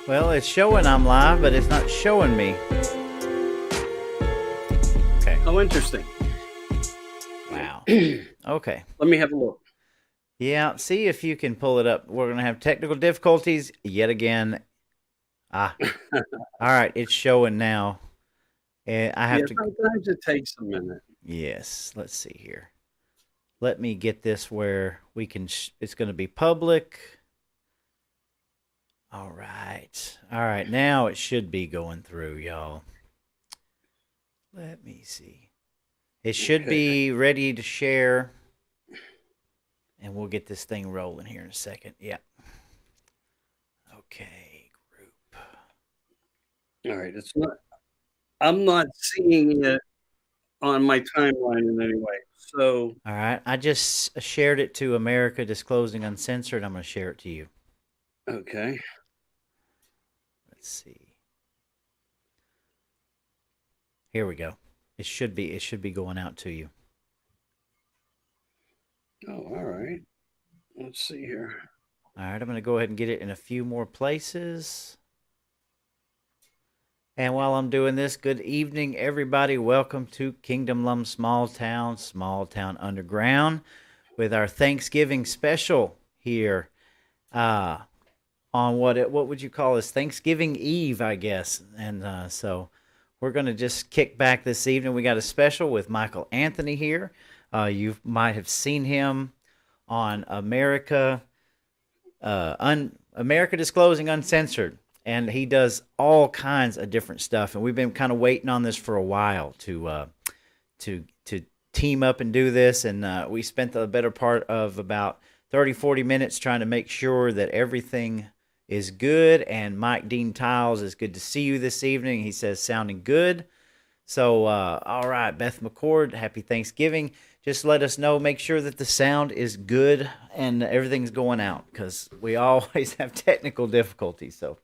Well, it's showing I'm live, but it's not showing me. Okay. Oh, interesting. Wow. Let Okay. me have a look. Yeah, see if you can pull it up. We're going to have technical difficulties yet again. All right. It's showing now. And I have Yeah, to. sometimes it takes a minute. Yes. Let's see here. Let me get this where we can. It's going to be public. All right. All right. Now it should be going through, y'all. Let me see. It should Okay. be ready to share. And we'll get this thing rolling here in a second. Yeah. Okay, group. All right. I'm not seeing it on my timeline in any way. So, All right. I just shared it to America Disclosing Uncensored. I'm going to share it to you. okay. Let's see. Here we go. It should be going out to you. Oh, all right. Let's see here. All right. I'm going to go ahead and get it in a few more places. And while I'm doing this, good evening, everybody. Welcome to Kingdom Lum Small Town Underground, with our Thanksgiving special here. On what would you call this? Thanksgiving Eve, I guess. And so we're going to just kick back this evening. We got a special with Michael Anthony here. You might have seen him on America Disclosing Uncensored, and he does all kinds of different stuff. And we've been kind of waiting on this for a while to team up and do this. And we spent the better part of about 30-40 minutes trying to make sure that everything is good. And Mike Dean Tiles, is good to see you this evening. He says sounding good. So, all right, Beth McCord, happy Thanksgiving. Just let us know, make sure that the sound is good and everything's going out, because we always have technical difficulties. So,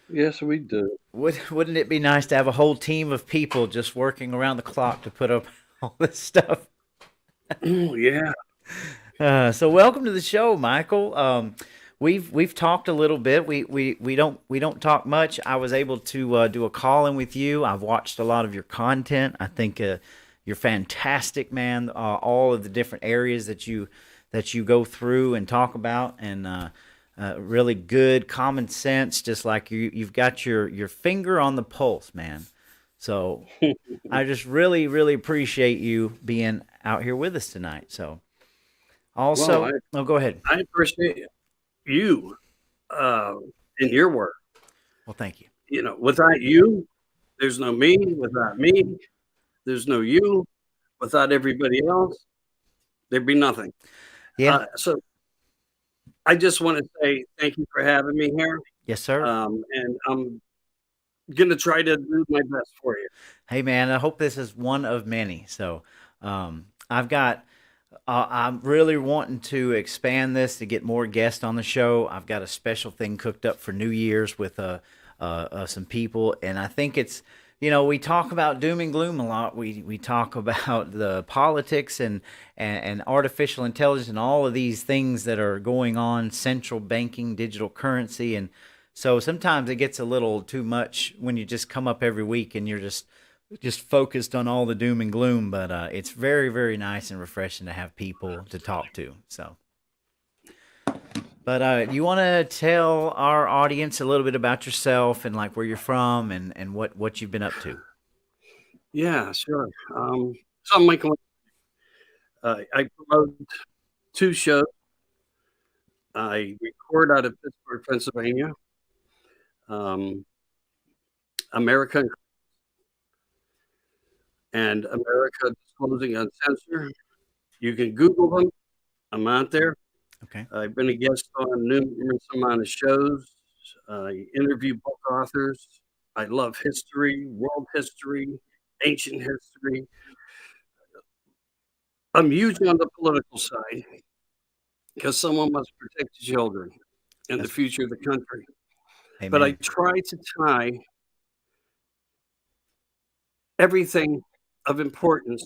Yes, we do. wouldn't it be nice to have a whole team of people just working around the clock to put up all this stuff? Yeah. So welcome to the show, Michael. We've talked a little bit. We don't talk much. I was able to do a call in with you. I've watched a lot of your content. I think you're fantastic, man. All of the different areas that you go through and talk about, and really good common sense. Just like you've got your finger on the pulse, man. So I just really appreciate you being out here with us tonight. So. Well, Also, oh, go ahead. I appreciate you uh, in your work. Well, thank you. Without you, there's no me. Without me, there's no you. Without everybody else, there'd be nothing. Yeah. So I just want to say thank you for having me here. Yes, sir. And I'm going to try to do my best for you. Hey, man, I hope this is one of many. So, I've got. I'm really wanting to expand this to get more guests on the show. I've got a special thing cooked up for New Year's with some people, and I think it's, we talk about doom and gloom a lot. We talk about the politics and artificial intelligence and all of these things that are going on, central banking, digital currency, and so sometimes it gets a little too much when you just come up every week and you're just focused on all the doom and gloom. But it's very nice and refreshing to have people to talk to. So. But you want to tell our audience a little bit about yourself and like where you're from and what you've been up to? Yeah, sure. So I'm Michael. I promote two shows. I record out of Pittsburgh, Pennsylvania. Um, America and America Disclosing Uncensored. You can Google them. I'm out there. Okay. I've been a guest on numerous amount of shows. I interview book authors. I love history, world history, ancient history. I'm huge on the political side because someone must protect the children and the That's future of the country. But I amen. try to tie everything of importance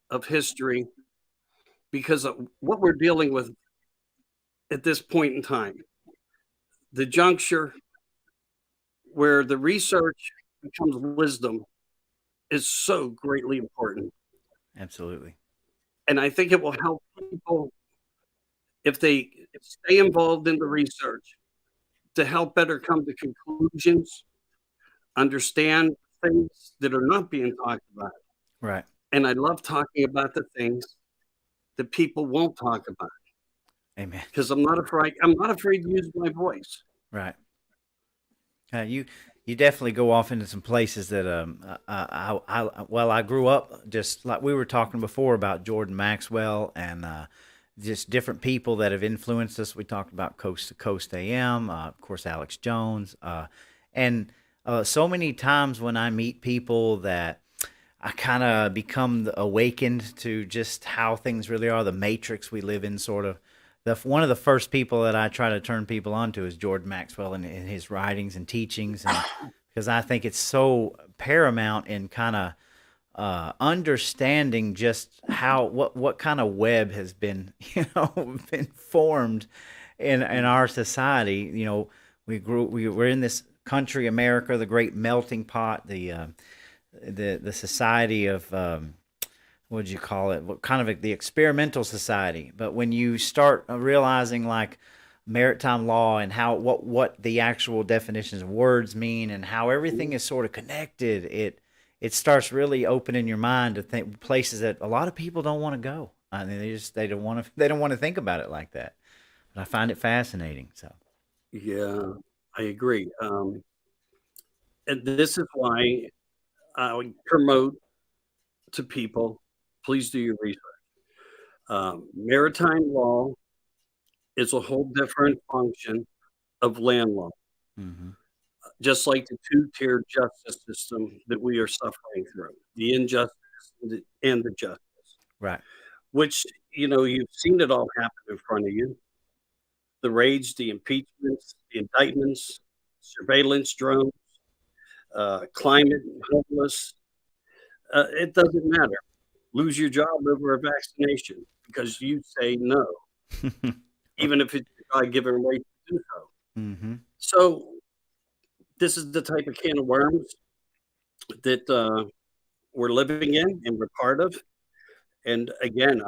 of history because of what we're dealing with at this point in time. The juncture where the research becomes wisdom is so greatly important. Absolutely. And I think it will help people if they stay involved in the research to help better come to conclusions, understand things that are not being talked about. Right. And I love talking about the things that people won't talk about Amen. because I'm not afraid. I'm not afraid to use my voice. Right. You definitely go off into some places that I grew up just like we were talking before about Jordan Maxwell and just different people that have influenced us. We talked about Coast to Coast AM, of course Alex Jones, and so many times when I meet people that I kind of become awakened to just how things really are, the matrix we live in, sort of. One of the first people that I try to turn people onto is Jordan Maxwell and his writings and teachings, and because I think it's so paramount in kind of understanding just how what kind of web has been been formed in our society. We were in this country, America, the great melting pot, the society of what would you call it? What kind of the experimental society? But when you start realizing like maritime law and how what the actual definitions of words mean and how everything is sort of connected, it starts really opening your mind to think places that a lot of people don't want to go. I mean, they don't want to think about it like that. But I find it fascinating. So Yeah, I agree. And this is why I would promote to people, please do your research. Maritime law is a whole different function of land law, hmm just like the two-tiered justice system that we are suffering through, the injustice and the justice, right, which, you've seen it all happen in front of you. The raids, the impeachments, the indictments, surveillance drones, climate, homeless. It doesn't matter. Lose your job over a vaccination because you say no, even if it's your God-given right to do so. hmm So this is the type of can of worms that we're living in and we're part of. And again,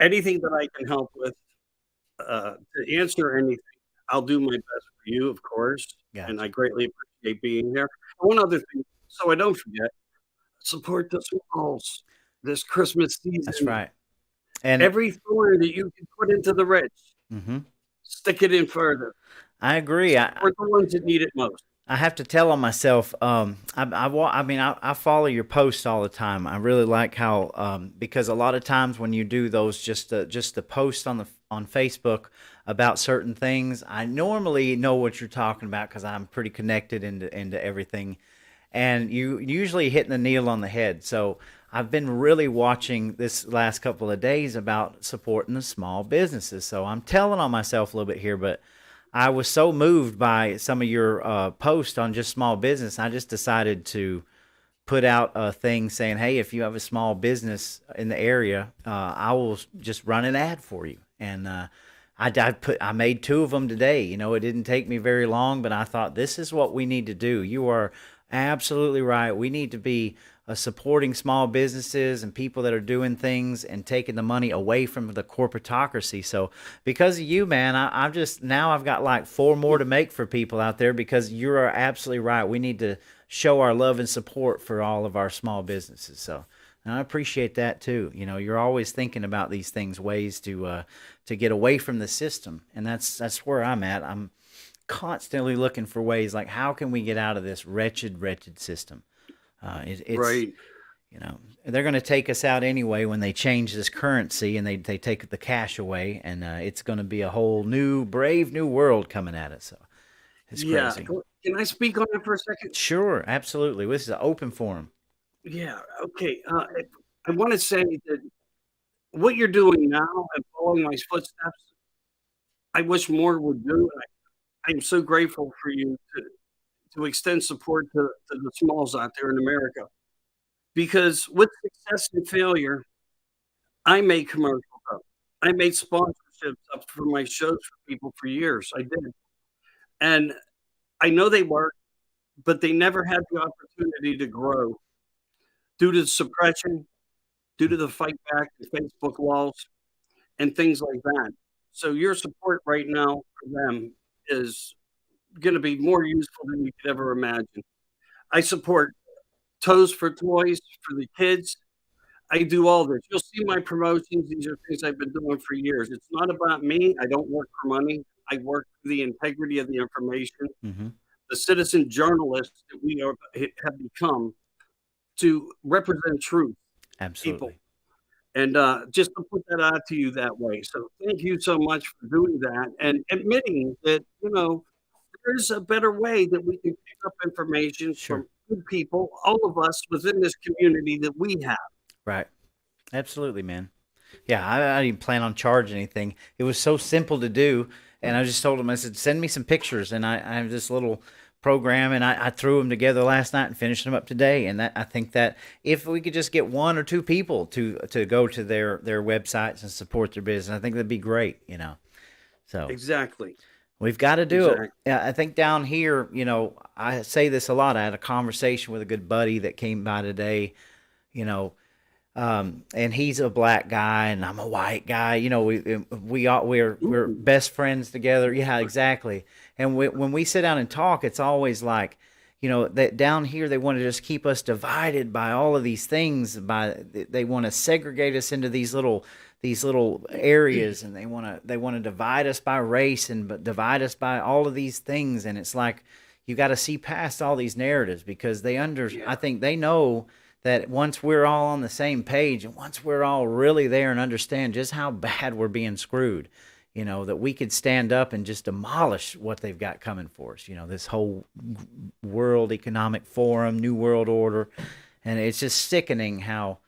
anything that I can help with to answer anything, I'll do my best for you, of course. And gotcha. I greatly appreciate being here. One other thing, so I don't forget, support the smalls this Christmas That's season. right. And Every thorn that you can put into the rich, hmm stick it in further. I agree. Support the ones that need it most. I have to tell on myself. I mean, I follow your posts all the time. I really like how because a lot of times when you do those, just the post on Facebook about certain things, I normally know what you're talking about because I'm pretty connected into everything, and you usually hitting the nail on the head. So I've been really watching this last couple of days about supporting the small businesses. So I'm telling on myself a little bit here, but I was so moved by some of your posts on just small business. I just decided to put out a thing saying, "Hey, if you have a small business in the area, I will just run an ad for you." And I made two of them today. It didn't take me very long, but I thought this is what we need to do. You are absolutely right. We need to be supporting small businesses and people that are doing things and taking the money away from the corporatocracy. So because of you, man, I've got like four more to make for people out there because you are absolutely right. We need to show our love and support for all of our small businesses. So and I appreciate that too. You're always thinking about these things, ways to get away from the system, and that's where I'm at. I'm constantly looking for ways like how can we get out of this wretched system. It's Right. they're going to take us out anyway when they change this currency and they take the cash away, and it's going to be a whole new brave new world coming at us. So it's Yeah. crazy. Can I speak on that for a second? Sure, absolutely. This is an open forum. Yeah. Okay. I want to say that what you're doing now and following my footsteps, I wish more would do. I'm so grateful for you to extend support to the smalls out there in America. Because with success and failure, I made commercials up. I made sponsorships up for my shows for people for years. I did. And I know they work. but they never had the opportunity to grow due to suppression, due to the fight back, the Facebook walls, and things like that. So your support right now for them is going to be more useful than you could ever imagine. I support Toes for Toys for the kids. I do all this. You'll see my promotions. These are things I've been doing for years. It's not about me. I don't work for money. I work for the integrity of the information, Mm-hmm. the citizen journalists that we have become to represent truth, people. Absolutely. And just to put that out to you that way. So thank you so much for doing that and admitting that, there's a better way that we can pick up information Sure. from good people, all of us within this community that we have. Right. Absolutely, man. Yeah, I didn't plan on charging anything. It was so simple to do, and I just told him, I said, send me some pictures, and I have this little program, and I threw them together last night and finished them up today. And that I think that if we could just get one or two people to go to their websites and support their business, I think that'd be great. So Exactly. we've got to do it. Exactly. Yeah, I think down here, I say this a lot. I had a conversation with a good buddy that came by today. You know, and he's a black guy and I'm a white guy. We're Ooh, best friends together. Yeah, exactly. And when we sit down and talk, it's always like, that down here they want to just keep us divided by all of these things. They want to segregate us into these little areas, and they want to divide us by race and divide us by all of these things. And it's like you got to see past all these narratives because I yeah. think they know that once we're all on the same page and once we're all really there and understand just how bad we're being screwed, that we could stand up and just demolish what they've got coming for us, this whole World Economic Forum, New World Order. And it's just sickening how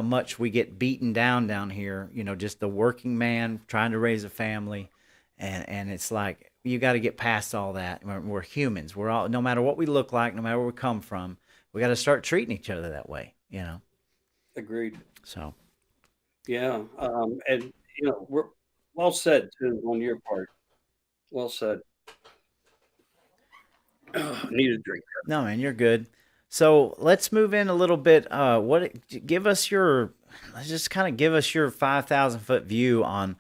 much we get beaten down here, just the working man trying to raise a family. And it's like, you got to get past all that. We're humans. We're all, no matter what we look like, no matter where we come from, we got to start treating each other that way. Agreed. So, Yeah. And, we're well said too on your part. Well said. Need a drink. no, man, you're good. So let's move in a little bit. Let's just kind of give us your 5,000 foot view on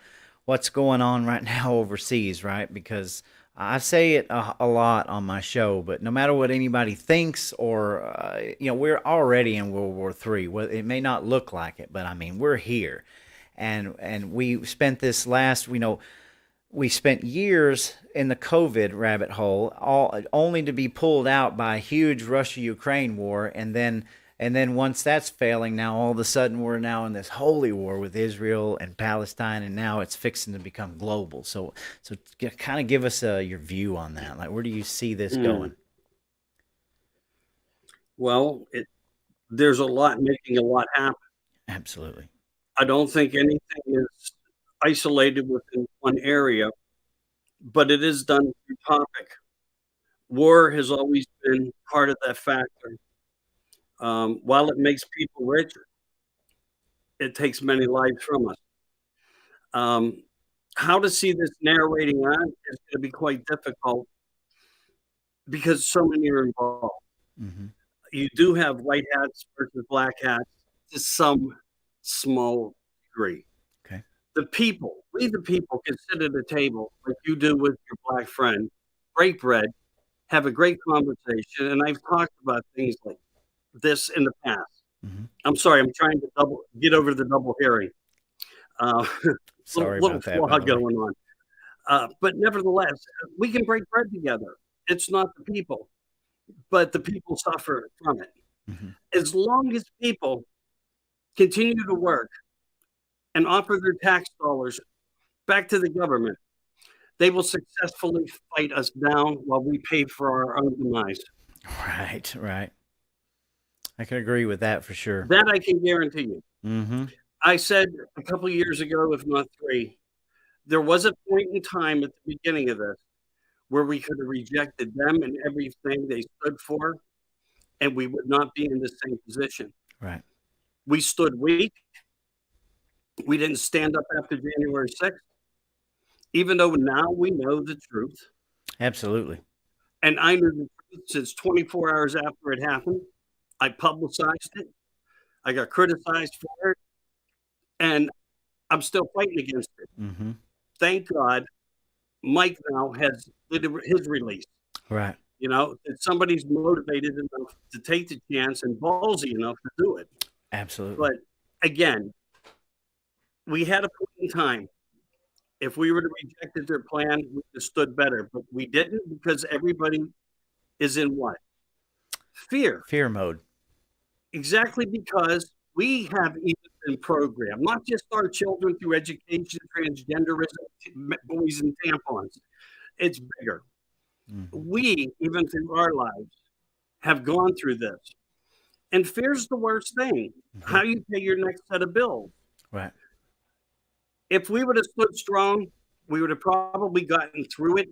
what's going on right now overseas, right? Because I say it a lot on my show, but no matter what anybody thinks, or we're already in World War III. Well, it may not look like it, but I mean, we're here, and we spent this last, we spent years in the COVID rabbit hole, all only to be pulled out by a huge Russia-Ukraine war, and then once that's failing, now all of a sudden we're now in this holy war with Israel and Palestine, and now it's fixing to become global. So kind of give us your view on that. Like, where do you see this Mm. going? Well, there's a lot making a lot happen. Absolutely. I don't think anything is isolated within one area, but it is done through topic. War has always been part of that factor. While it makes people rich, it takes many lives from us. Um, how to see this narrating on is going to be quite difficult because so many are involved. Hmm. You do have white hats versus black hats to some small degree. Okay. We the people, can sit at a table like you do with your black friend, break bread, have a great conversation, and I've talked about things like this in the past. Hmm. I'm sorry, I'm trying to get over the double hearing. Uh, little Sorry little about that, by flaw the way. going on. But nevertheless, we can break bread together. It's not the people, but the people suffer from it. Hmm. As long as people continue to work and offer their tax dollars back to the government, they will successfully fight us down while we pay for our own demise. Right, right. I can agree with that for sure. That I can guarantee you. Hmm. I said a couple of years ago, if not three, there was a point in time at the beginning of this where we could have rejected them and everything they stood for, and we would not be in the same position. Right. We stood weak. We didn't stand up after January 6th, even though now we know the truth. Absolutely. And I knew the truth since 24 hours after it happened. I publicized it. I got criticized for it, and I'm still fighting against it. Mm-hmm. Thank God Mike now has his release. Right. That somebody's motivated enough to take the chance and ballsy enough to do it. Absolutely. But again, we had a point in time. If we would have rejected their plan, we would have stood better. But we didn't, because everybody is in what? Fear. Fear mode. Exactly, because we have even been programmed, not just our children through education, transgenderism, boys and tampons. It's bigger. Mm-hmm. We, even through our lives, have gone through this. And fear's the worst thing. Mm-hmm. How you pay your next set of bills. Right. If we would have stood strong, we would have probably gotten through it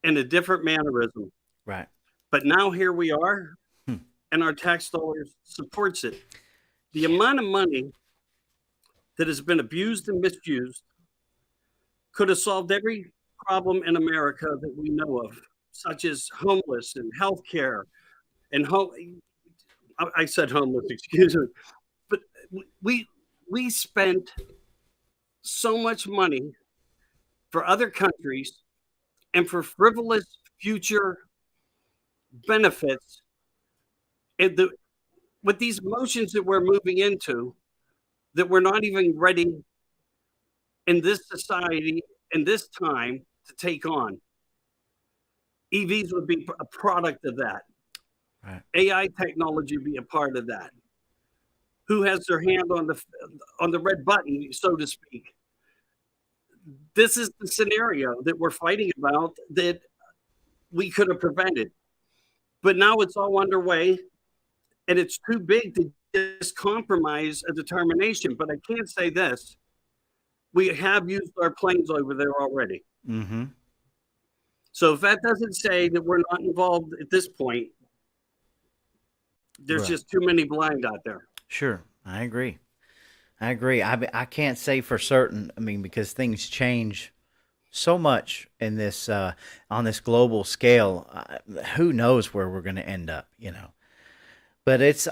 in a different mannerism. Right. But now here we are, and our tax dollars supports it. The amount of money that has been abused and misused could have solved every problem in America that we know of, such as homeless and healthcare and I said homeless, excuse me. But we spent so much money for other countries and for frivolous future benefits, and with these motions that we're moving into, that we're not even ready in this society in this time to take on. EVs would be a product of that. Right. AI technology would be a part of that. Who has their hand on the red button, so to speak? This is the scenario that we're fighting about that we could have prevented. But now it's all underway, and it's too big to just compromise a determination. But I can't say this. We have used our planes over there already. Mm-hmm. So if that doesn't say that we're not involved at this point, there's just too many blind out there. Sure. I agree. I can't say for certain. I mean, because things change so much in this on this global scale. Who knows where we're going to end up? But it's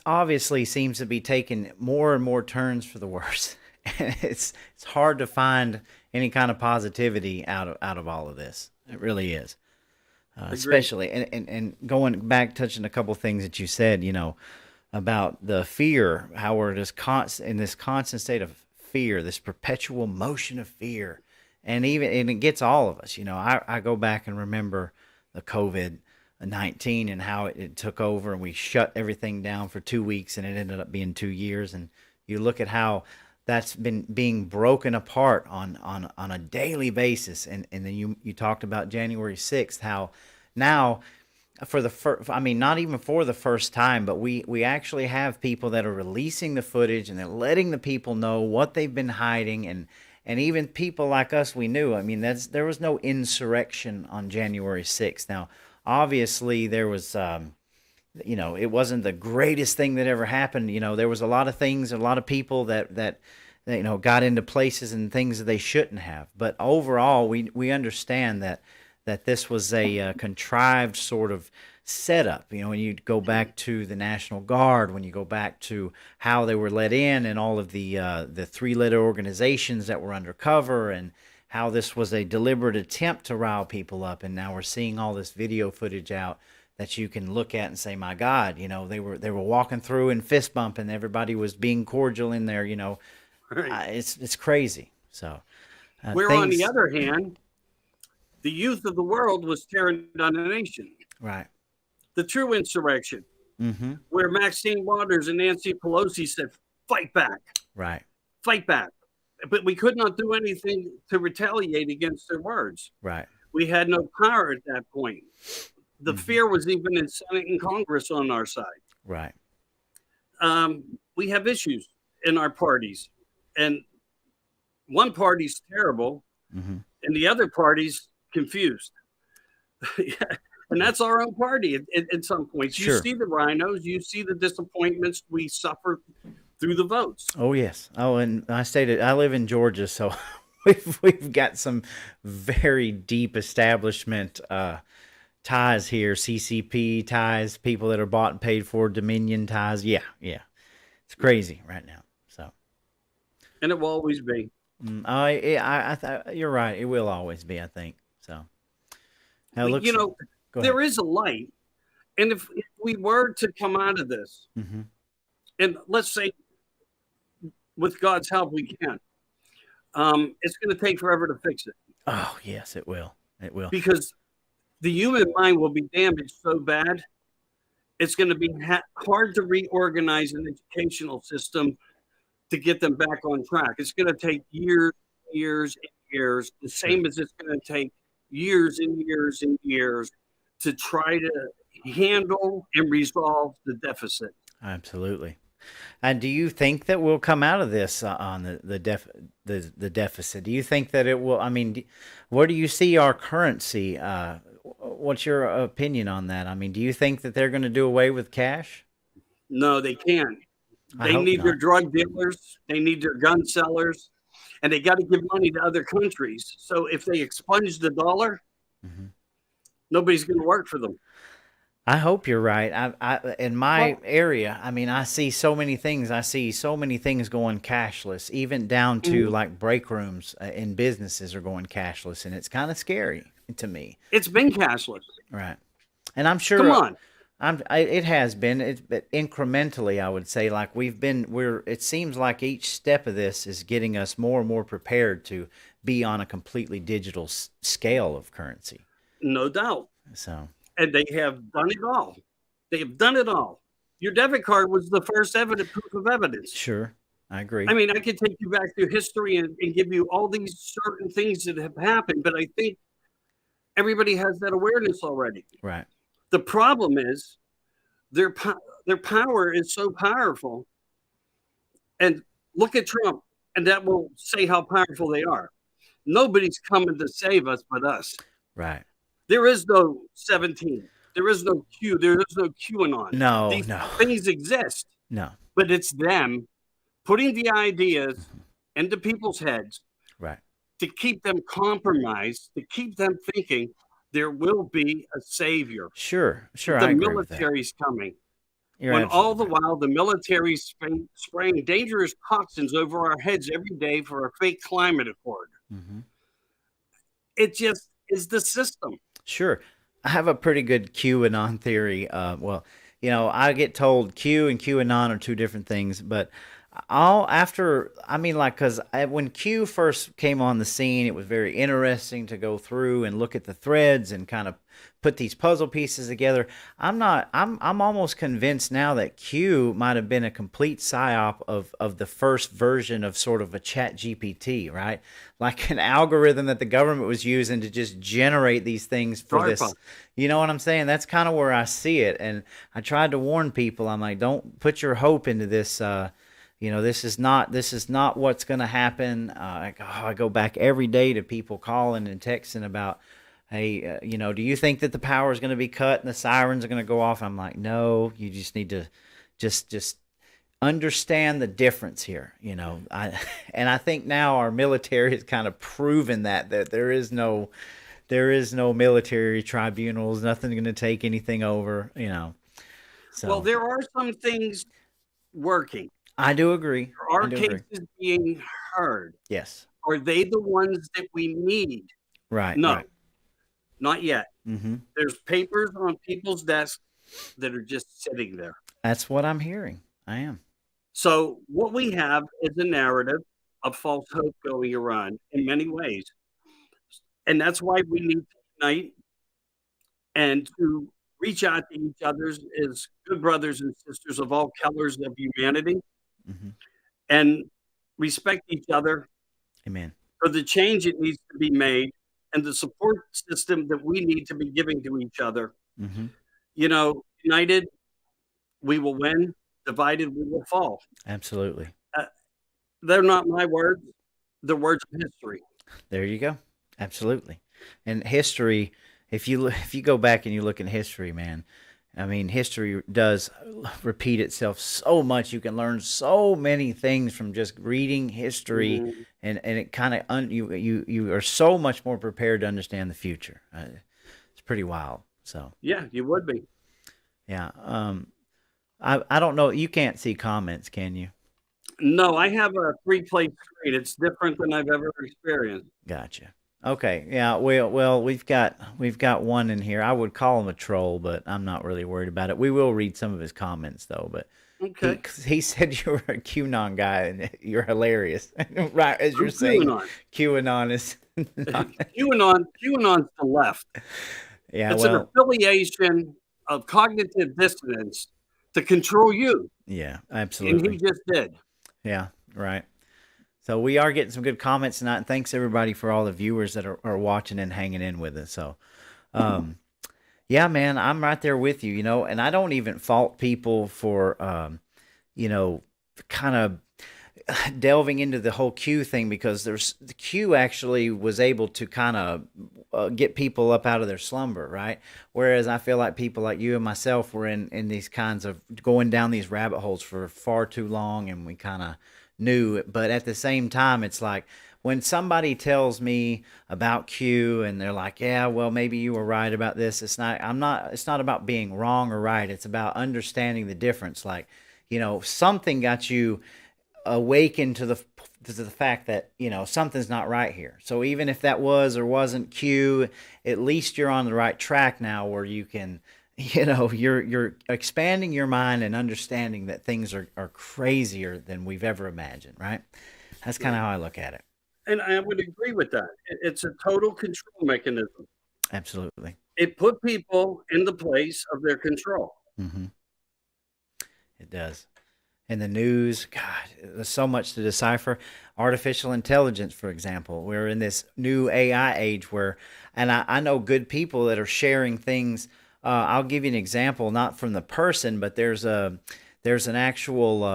obviously seems to be taking more and more turns for the worse. And it's hard to find any kind of positivity out of all of this. It really is. Especially and going back, touching a couple things that you said, about the fear, how we're just in this constant state of fear, this perpetual motion of fear, and it gets all of us. I go back and remember the COVID-19 and how it took over, and we shut everything down for 2 weeks, and it ended up being 2 years. And you look at how that's been being broken apart on a daily basis. And then you talked about January 6th, how now for the first, I mean, not even for the first time, but we actually have people that are releasing the footage, and they're letting the people know what they've been hiding. And even people like us, we knew. I mean, there was no insurrection on January 6th. Now, obviously there was, it wasn't the greatest thing that ever happened. There was a lot of things, a lot of people that got into places and things that they shouldn't have. But overall, we understand that this was a contrived sort of setup. When you go back to the National Guard, when you go back to how they were let in, and all of the three-letter organizations that were undercover, and how this was a deliberate attempt to rile people up. And now we're seeing all this video footage out that you can look at and say, my God, they were walking through and fist bumping. Everybody was being cordial in there. Right. It's crazy. So, where on the other hand, the youth of the world was tearing down the nation. Right. The true insurrection, mm-hmm. where Maxine Waters and Nancy Pelosi said, "Fight back." Right. Fight back. But we could not do anything to retaliate against their words. Right. We had no power at that point. The mm-hmm. fear was even in Senate and Congress on our side. Right. We have issues in our parties, and one party's terrible, mm-hmm. and the other party's confused. And that's our own party at some points. Sure. You see the rhinos, you see the disappointments we suffer through the votes. Oh, yes. Oh, and I live in Georgia, so we've got some very deep establishment ties here, CCP ties, people that are bought and paid for, Dominion ties. Yeah, yeah, it's crazy right now. So, and it will always be. you're right. It will always be, I think. So, now it But, looks. Go ahead. there is a light. And if we were to come out of this, Hmm. and let's say with God's help we can, it's going to take forever to fix it Oh, yes, it will. It will. because the human mind will be damaged so bad. It's going to be hard to reorganize an educational system to get them back on track. It's going to take years, years, and years, the Sure. same as it's going to take years and years and years to try to handle and resolve the deficit. Absolutely. And do you think that we'll come out of this on the deficit? Do you think that it will? I mean, where do you see our currency? What's your opinion on that? I mean, do you think that they're going to do away with cash? No, they can't. I They hope need their not. drug dealers, they need their gun sellers, and they got to give money to other countries. So if they expunge the dollar, Hmm. nobody's going to work for them. I hope you're right. In my Well, area, I mean, I see so many things. I see so many things going cashless, even down to mhm, like break rooms in businesses are going cashless, and it's kind of scary to me. it's been cashless. Right. And I'm Come sure on. it has been. It's but incrementally, I would say, like it seems like each step of this is getting us more and more prepared to be on a completely digital scale of currency. No doubt. So, And they have done it all. They have done it all. Your debit card was the first evident proof of evidence. sure, I agree. I mean, I could take you back through history and give you all these certain things that have happened, but I think everybody has that awareness already. Right. The problem is their their power is so powerful. And look at Trump, and that will say how powerful they are. Nobody's coming to save us but us. Right. There is no 17. There is no Q. There is no QAnon. No, These no, things exist, no. but it's them putting the ideas Mhm. into people's heads Right. to keep them compromised, to keep them thinking there will be a savior. Sure, sure. The I agree with that. military's coming. You're When all absolutely the right. while the military is spraying dangerous toxins over our heads every day for a fake climate accord. Hmm. It just is the system. Sure. I have a pretty good QAnon theory. Well, I get told Q and QAnon are two different things, but all after, I mean, like, because when Q first came on the scene, it was very interesting to go through and look at the threads and kind of put these puzzle pieces together. I'm almost convinced now that Q might have been a complete psyop of the first version of sort of a chat GPT, right? Like an algorithm that the government was using to just generate these things for DARPA. this. You know what I'm saying? That's kind of where I see it. And I tried to warn people. I'm like, don't put your hope into this. This is not what's going to happen. I go back every day to people calling and texting about, hey, do you think that the power is going to be cut and the sirens are going to go off? I'm like, no, you just need to just understand the difference here. And I think now our military has kind of proven that there is no military tribunals, nothing going to take anything over. Well, So there are some things working. I do agree. There I are do agree. cases being heard. Yes. Are they the ones that we need? Right. No, Right. not yet. Mm-hmm. There's papers on people's desks that are just sitting there. That's what I'm hearing. I am. So what we have is a narrative of false hope going around in many ways. And that's why we need to unite and to reach out to each other as good brothers and sisters of all colors of humanity Mm-hmm. and respect each other Amen. for the change that needs to be made and the support system that we need to be giving to each other. Mm-hmm. United, we will win. Divided, we will fall. Absolutely. Uh, they're not my words. They're words of history. There you go. Absolutely. And history, if you go back and you look in history, man, I mean, history does repeat itself so much. You can learn so many things from just reading history, Mhm. and it kind of you are so much more prepared to understand the future. It's pretty wild. So Yeah, you would be. yeah, I don't know. You can't see comments, can you? No, I have a three-plate screen. It's different than I've ever experienced. Gotcha. Okay. Yeah. Well, we've got one in here. I would call him a troll, but I'm not really worried about it. We will read some of his comments though. But he Okay. 'cause he said you were a QAnon guy and you're hilarious. Right as you're I'm saying, QAnon. QAnon is not. QAnon's the left. Yeah. It's an Well. affiliation of cognitive dissonance to control you, Yeah. and he Absolutely. just did. Yeah. Right. So we are getting some good comments tonight, and thanks everybody for all the viewers that are watching and hanging in with us. So, um, yeah, man, I'm right there with you, and I don't even fault people for, you know, kind of delving into the whole Q thing because the Q actually was able to kind of get people up out of their slumber, right? Whereas I feel like people like you and myself were in these kinds of going down these rabbit holes for far too long, and we kind of knew it. But at the same time, it's like when somebody tells me about Q and they're like, "Yeah, well, maybe you were right about this." It's not. I'm not. It's not about being wrong or right. It's about understanding the difference. Like, something got you awaken to the fact that something's not right here. So even if that was or wasn't Q, at least you're on the right track now, where you can, you're expanding your mind and understanding that things are crazier than we've ever imagined. Right? That's kind of Right. how I look at it. And I would agree with that. It's a total control mechanism. Absolutely. It put people in the place of their control. Hmm. It does. And the news, God, there's so much to decipher. Artificial intelligence, for example, we're in this new AI age where, and I know good people that are sharing things. I'll give you an example, not from the person, but there's an actual.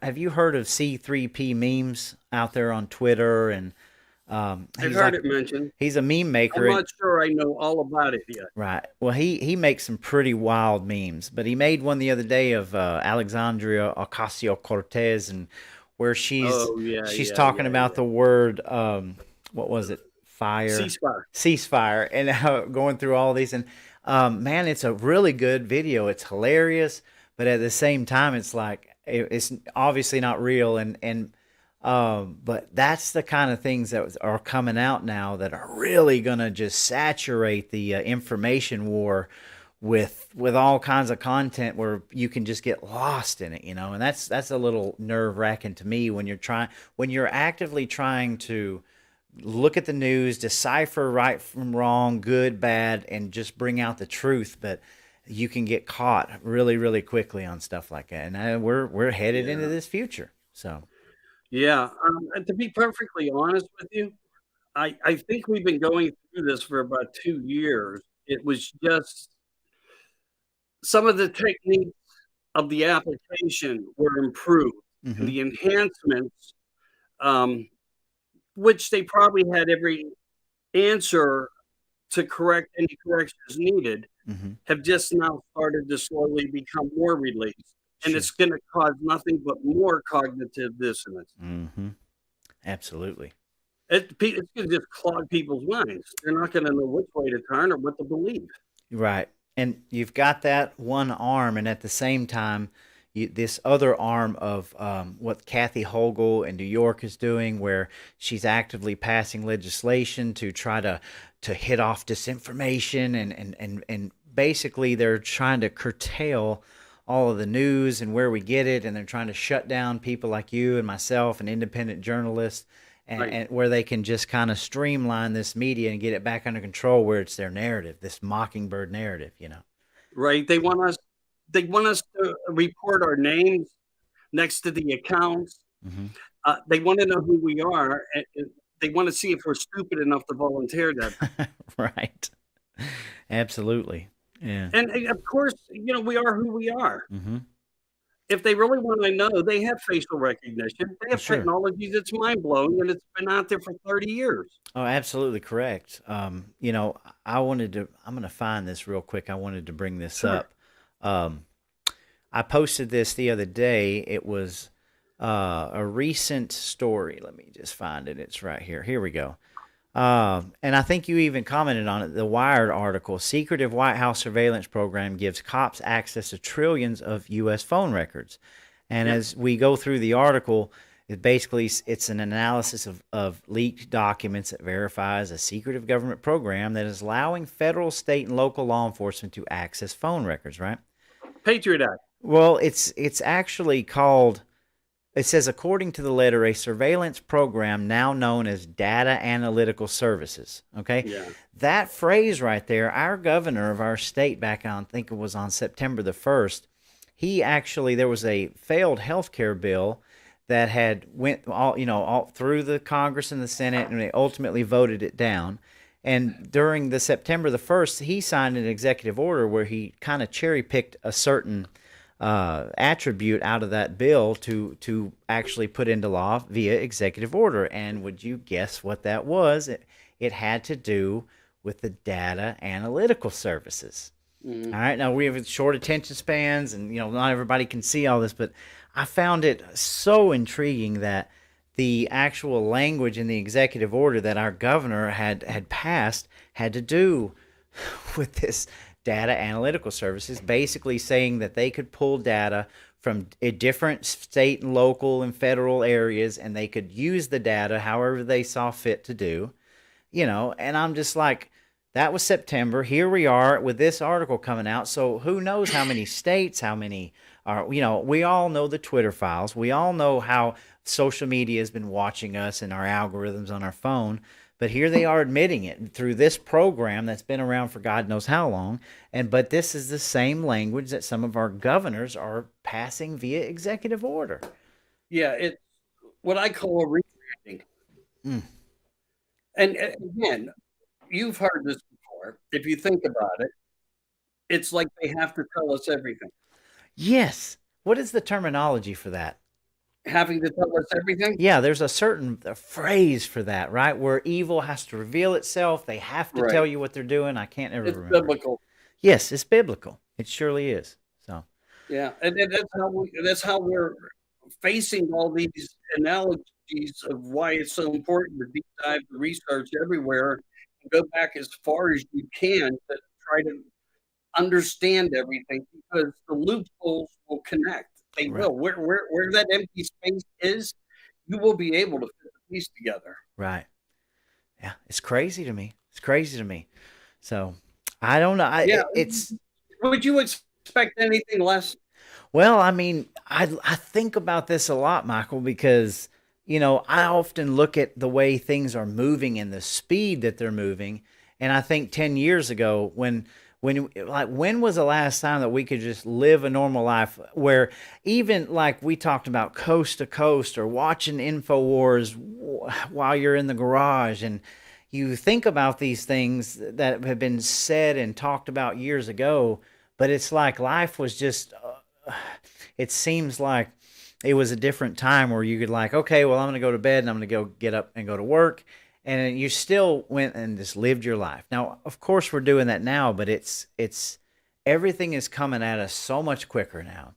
Have you heard of C3P memes out there on Twitter? And I've he's heard like, it mentioned. he's a meme I'm maker, and not sure I know all about it yet. right. Well, he makes some pretty wild memes, but he made one the other day of Alexandria Ocasio-Cortez, and where she's Oh, yeah, she's yeah, talking yeah, about yeah. the word what was it, fire, Ceasefire. ceasefire, and going through all these, and man, it's a really good video. It's hilarious, but at the same time, it's like it's obviously not real, but that's the kind of things that are coming out now that are really going to just saturate the information war with all kinds of content where you can just get lost in it, and that's a little nerve wracking to me when you're actively trying to look at the news, decipher right from wrong, good, bad, and just bring out the truth, but you can get caught really, really quickly on stuff like that, and we're headed into Yeah. this future, so. Yeah. And to be perfectly honest with you, I think we've been going through this for about 2 years. It was just some of the techniques of the application were improved, and Hmm. the enhancements, um, which they probably had every answer to correct any corrections needed, Hmm. have just now started to slowly become more released. And Sure. it's going to cause nothing but more cognitive dissonance. Hmm. Absolutely. It's going to just clog people's minds. They're not going to know which way to turn or what to believe. Right. And you've got that one arm, and at the same time, this other arm of what Kathy Hochul in New York is doing, where she's actively passing legislation to try to hit off disinformation, and basically they're trying to curtail all of the news and where we get it, and they're trying to shut down people like you and myself and independent journalists, Right. and where they can just kind of streamline this media and get it back under control where it's their narrative, this mockingbird narrative. Right. They want us to report our names next to the accounts. Hmm. They want to know who we are, and they want to see if we're stupid enough to volunteer that. Right. Absolutely. Yeah. And of course, we are who we are. Hmm. If they really want to know, they have facial recognition. They Well, have sure. technology that's mind blowing, and it's been out there for 30 years. Oh, absolutely correct. I'm going to find this real quick. I wanted to bring this Sure. up. Um, I posted this the other day. It was a recent story. Let me just find it. It's right here. Here we go. And I think you even commented on it. The Wired article: secretive White House surveillance program gives cops access to trillions of U.S. phone records. And Yep. as we go through the article, it's an analysis of leaked documents that verifies a secretive government program that is allowing federal, state, and local law enforcement to access phone records. Right. Patriot Act. Well, it's actually called. It says, according to the letter, a surveillance program now known as Data Analytical Services. Okay, Yeah. that phrase right there. Our governor of our state back on, I think it was on September the 1st. He actually, there was a failed healthcare bill that had went all through the Congress and the Senate, and they ultimately voted it down. And during the September the 1st, he signed an executive order where he kind of cherry picked a certain attribute out of that bill to actually put into law via executive order. And would you guess what that was? It had to do with the data analytical services. Mm-hmm. All right, now we have short attention spans, and not everybody can see all this, but I found it so intriguing that the actual language in the executive order that our governor had passed had to do with this data analytical services, basically saying that they could pull data from different state and local and federal areas, and they could use the data however they saw fit to do. And I'm just like, that was September. Here we are with this article coming out. So who knows how many states, how many are, we all know the Twitter files. We all know how social media has been watching us and our algorithms on our phone. But here they are admitting it through this program that's been around for God knows how long. But this is the same language that some of our governors are passing via executive order. Yeah, it's what I call a rebranding. Mm. And again, you've heard this before. If you think about it, it's like they have to tell us everything. Yes. What is the terminology for that? Having to tell us everything? Yeah, there's a certain phrase for that, right? Where evil has to reveal itself. They have to tell Right. you what they're doing. I can't ever It's remember. biblical. Yes, it's biblical. It surely is. So, Yeah. And that's how we're facing all these analogies of why it's so important to deep dive the research everywhere and go back as far as you can to try to understand everything, because the loopholes will connect. They right, will. Where that empty space is, you will be able to put the piece together. right. Yeah, it's crazy to me. It's crazy to me. So, I don't know. Yeah. It's Would you expect anything less? Well, I mean, I think about this a lot, Michael, because I often look at the way things are moving and the speed that they're moving, and I think 10 years ago when was the last time that we could just live a normal life where even like we talked about coast to coast or watching InfoWars while you're in the garage, and you think about these things that have been said and talked about years ago, but it's like life was just it seems like it was a different time where you could like, okay, well, I'm going to go to bed and I'm going to go get up and go to work. And you still went and just lived your life. Now, of course, we're doing that now, but it's everything is coming at us so much quicker now.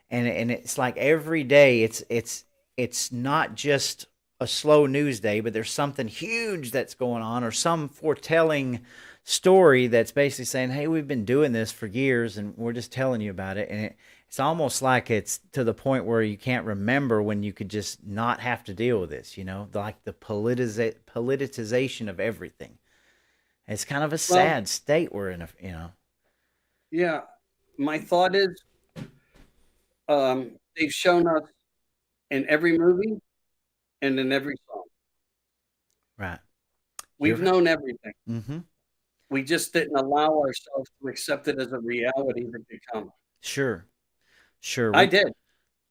And it's like every day it's not just a slow news day, but there's something huge that's going on, or some foretelling story that's basically saying, hey, we've been doing this for years and we're just telling you about it. And it's almost like it's to the point where you can't remember when you could just not have to deal with this, like the politicization of everything. It's kind of a Well, sad state we're in, yeah. My thought is, they've shown us in every movie and in every song. right. We've known everything. Mm-hmm. We just didn't allow ourselves to accept it as a reality to become. Sure. Sure. I did.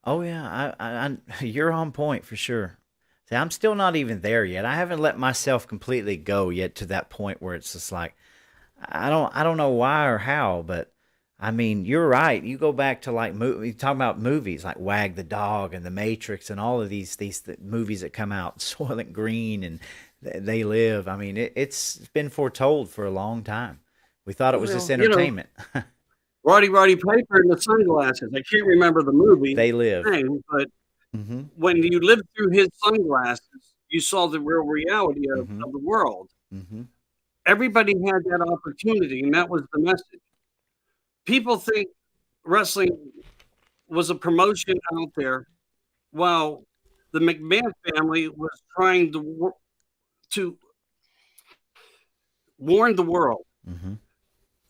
Oh yeah, you're on point for sure. See, I'm still not even there yet. I haven't let myself completely go yet to that point where it's just like I don't know why or how, but I mean, you're right. You go back to like you talk about movies like Wag the Dog and The Matrix and all of these movies that come out, Soylent Green and They Live. I mean, it's been foretold for a long time. We thought it was just Well, entertainment. Roddy Piper and the sunglasses. I can't remember the movie They Live. name, but Mm-hmm. when you live through his sunglasses, you saw the real reality Mm-hmm. of the world. Mm-hmm. Everybody had that opportunity, and that was the message. People think wrestling was a promotion out there, while the McMahon family was trying to warn the world. Mm-hmm.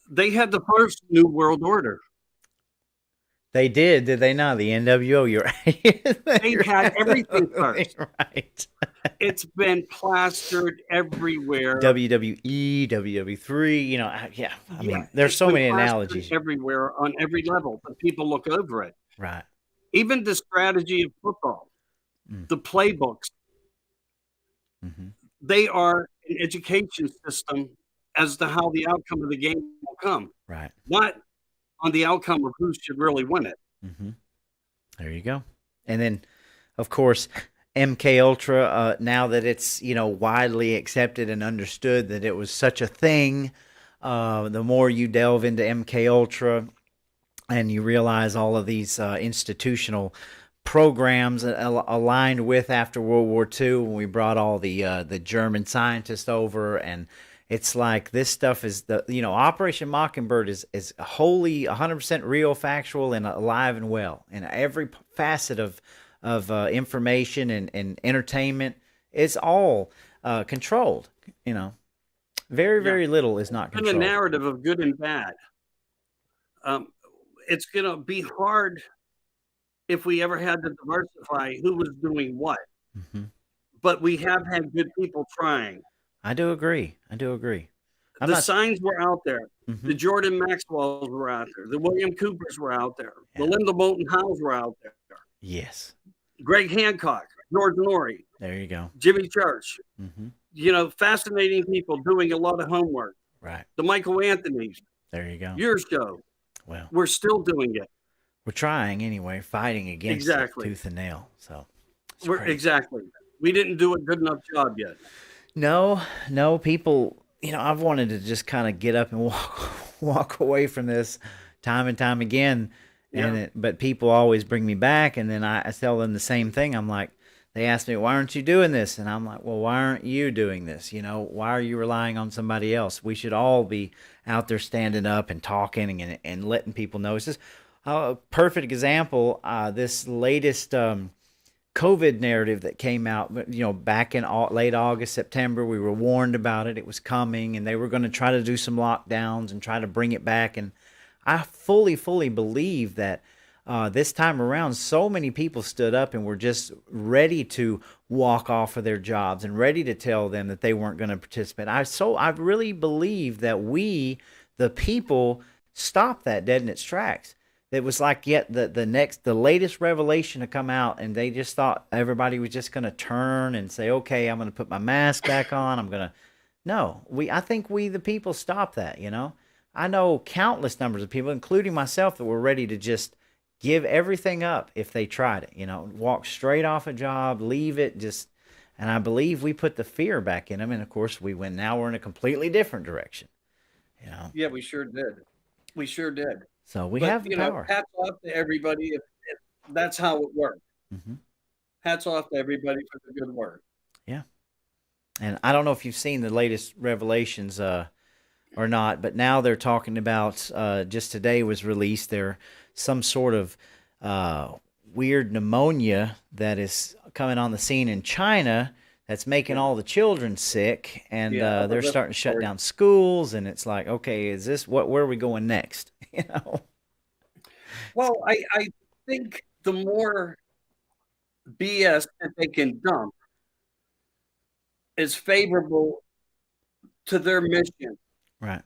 They had the first New World Order. They did they not? The NWO. You're right. They You're had everything absolutely first. right. It's been plastered everywhere. WWE, WWE3. Yeah. I Yeah, mean, there's it's so been many plastered analogies. everywhere on every level, but people look over it. Right. Even the strategy of football, Mm. the playbooks, Mm-hmm. they are an education system as to how the outcome of the game will come, Right. not on the outcome of who should really win it. Mm-hmm. There you go. And then, of course, MK Ultra. Now that it's widely accepted and understood that it was such a thing, the more you delve into MK Ultra, and you realize all of these institutional programs aligned with after World War II, when we brought all the German scientists over, and it's like this stuff is Operation Mockingbird is wholly 100% real, factual, and alive and well in every facet of information and entertainment. It's all controlled. Very Yeah, very little is not it's been a controlled. narrative of good and bad. Um, it's going to be hard if we ever had to diversify who was doing what, Hmm. but we have had good people trying. I do agree. I do agree. I'm The not. signs were out there. Hmm. The Jordan Maxwells were out there. The William Coopers were out there. The Yeah. Linda Moulton Howes were out there. Yes. Greg Hancock, George Norrie, There you go. Jimmy Church. Hmm. Fascinating people doing a lot of homework. Right. The Michael Anthonys, There you go. your show. Well, We're still doing it. we're trying anyway, fighting against it Exactly. tooth and nail. So it's We're crazy. exactly. We didn't do a good enough job yet. No, no, people. I've wanted to just kind of get up and walk away from this time and time again, Yeah. but people always bring me back, and then I tell them the same thing. I'm like, they ask me, why aren't you doing this? And I'm like, well, why aren't you doing this? Why are you relying on somebody else? We should all be out there standing up and talking and letting people know. It's just a perfect example. This latest COVID narrative that came out, back in late August, September, we were warned about it. It was coming, and they were going to try to do some lockdowns and try to bring it back. And I fully believe that this time around, so many people stood up and were just ready to walk off of their jobs and ready to tell them that they weren't going to participate. I really believe that we, the people, stopped that dead in its tracks. It was like yet the latest revelation to come out, and they just thought everybody was just going to turn and say, okay, I'm going to put my mask back on. No, I think we the people stopped that. I know countless numbers of people, including myself, that were ready to just give everything up if they tried it. Walk straight off a job, leave it, and I believe we put the fear back in them, and of course now we're in a completely different direction. Yeah, we sure did. We sure did. So we But have the power. hats off to everybody if that's how it worked. Hmm. Hats off to everybody for the good work. Yeah. And I don't know if you've seen the latest revelations or not, but now they're talking about, just today was released, there some sort of weird pneumonia that is coming on the scene in China that's making all the children sick, and they're starting to shut down schools, and it's like, okay, is this where are we going next? Well, I think the more BS that they can dump is favorable to their mission Right.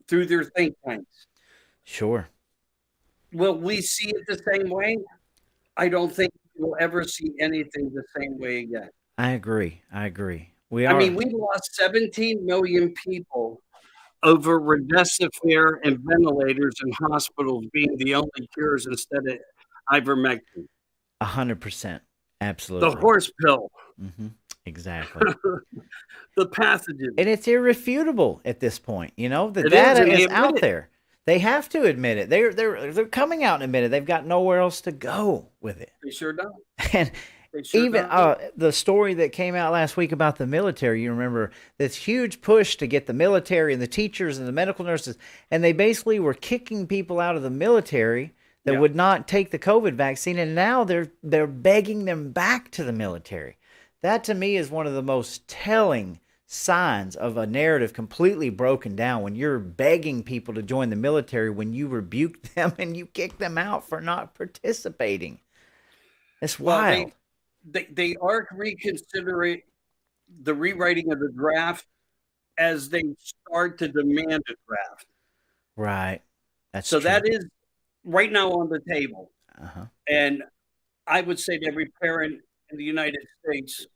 through their think tanks. Sure. Will we see it the same way? I don't think we'll ever see anything the same way again. I agree. We lost 17 million people over remdesivir and ventilators in hospitals being the only cures instead of ivermectin. 100%. Absolutely. The horse pill. Mm-hmm. Exactly. The pathogen. And it's irrefutable at this point. The It data is, and they is admit out it. there. They have to admit it. They're coming out and admit it. They've got nowhere else to go with it. They sure don't. And They sure even don't. the story that came out last week about the military, you remember this huge push to get the military and the teachers and the medical nurses, and they basically were kicking people out of the military that Yeah. would not take the COVID vaccine, and now they're begging them back to the military. That to me is one of the most telling signs of a narrative completely broken down, when you're begging people to join the military when you rebuke them and you kick them out for not participating. It's Well, wild. they are reconsidering the rewriting of the draft as they start to demand a draft. Right. That's So true. that is right now on the table. Uh-huh. And I would say to every parent in the United States,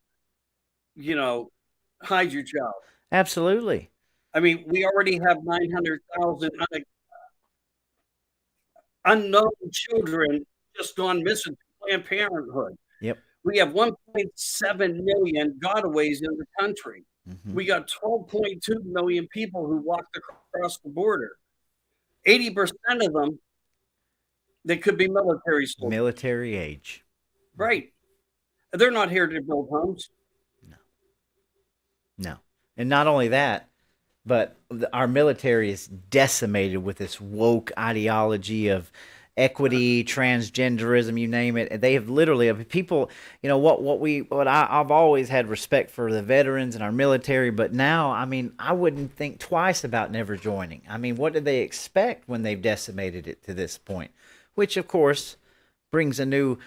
hide your child. Absolutely. I mean, we already have 900,000 unknown children just gone missing through Planned Parenthood. Yep. We have 1.7 million gotaways in the country. Mm-hmm. We got 12.2 million people who walked across the border. 80% of them, they could be military soldiers. Military age. Right. They're not here to build homes. No. And not only that, but our military is decimated with this woke ideology of equity, transgenderism, you name it. They have literally people, I've always had respect for the veterans and our military, but now, I mean, I wouldn't think twice about never joining. I mean, what did they expect when they've decimated it to this point? Which, of course, brings a new,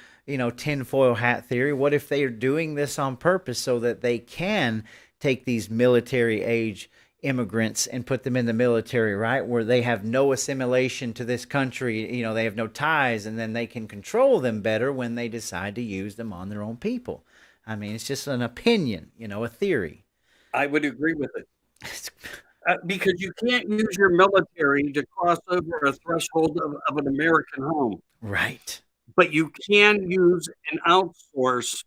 tinfoil hat theory. What if they are doing this on purpose so that they can take these military age immigrants and put them in the military, right? Where they have no assimilation to this country, they have no ties, and then they can control them better when they decide to use them on their own people. I mean, it's just an opinion, a theory. I would agree with it. Because you can't use your military to cross over a threshold of an American home. Right. But you can use and outsource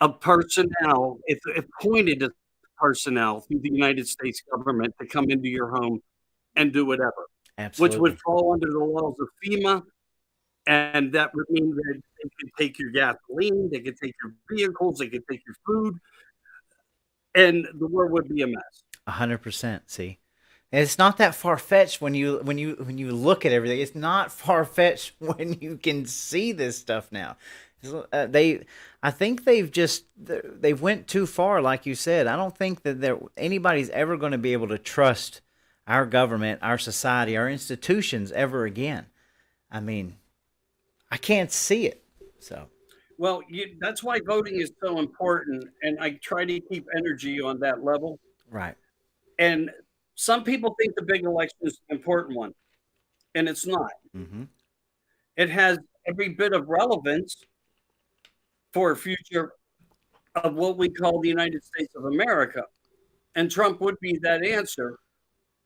of personnel, if appointed personnel through the United States government, to come into your home and do whatever. Absolutely. Which would fall under the laws of FEMA, and that would mean that they could take your gasoline, they could take your vehicles, they could take your food, and the world would be a mess. 100%. See, and it's not that far fetched when you look at everything. It's not far fetched when you can see this stuff now. I think they've went too far, like you said. I don't think that anybody's ever going to be able to trust our government, our society, our institutions ever again. I mean, I can't see it. So, well, that's why voting is so important, and I try to keep energy on that level. Right. And some people think the big election is the important one, and it's not. Mm-hmm. It has every bit of relevance for a future of what we call the United States of America. And Trump would be that answer.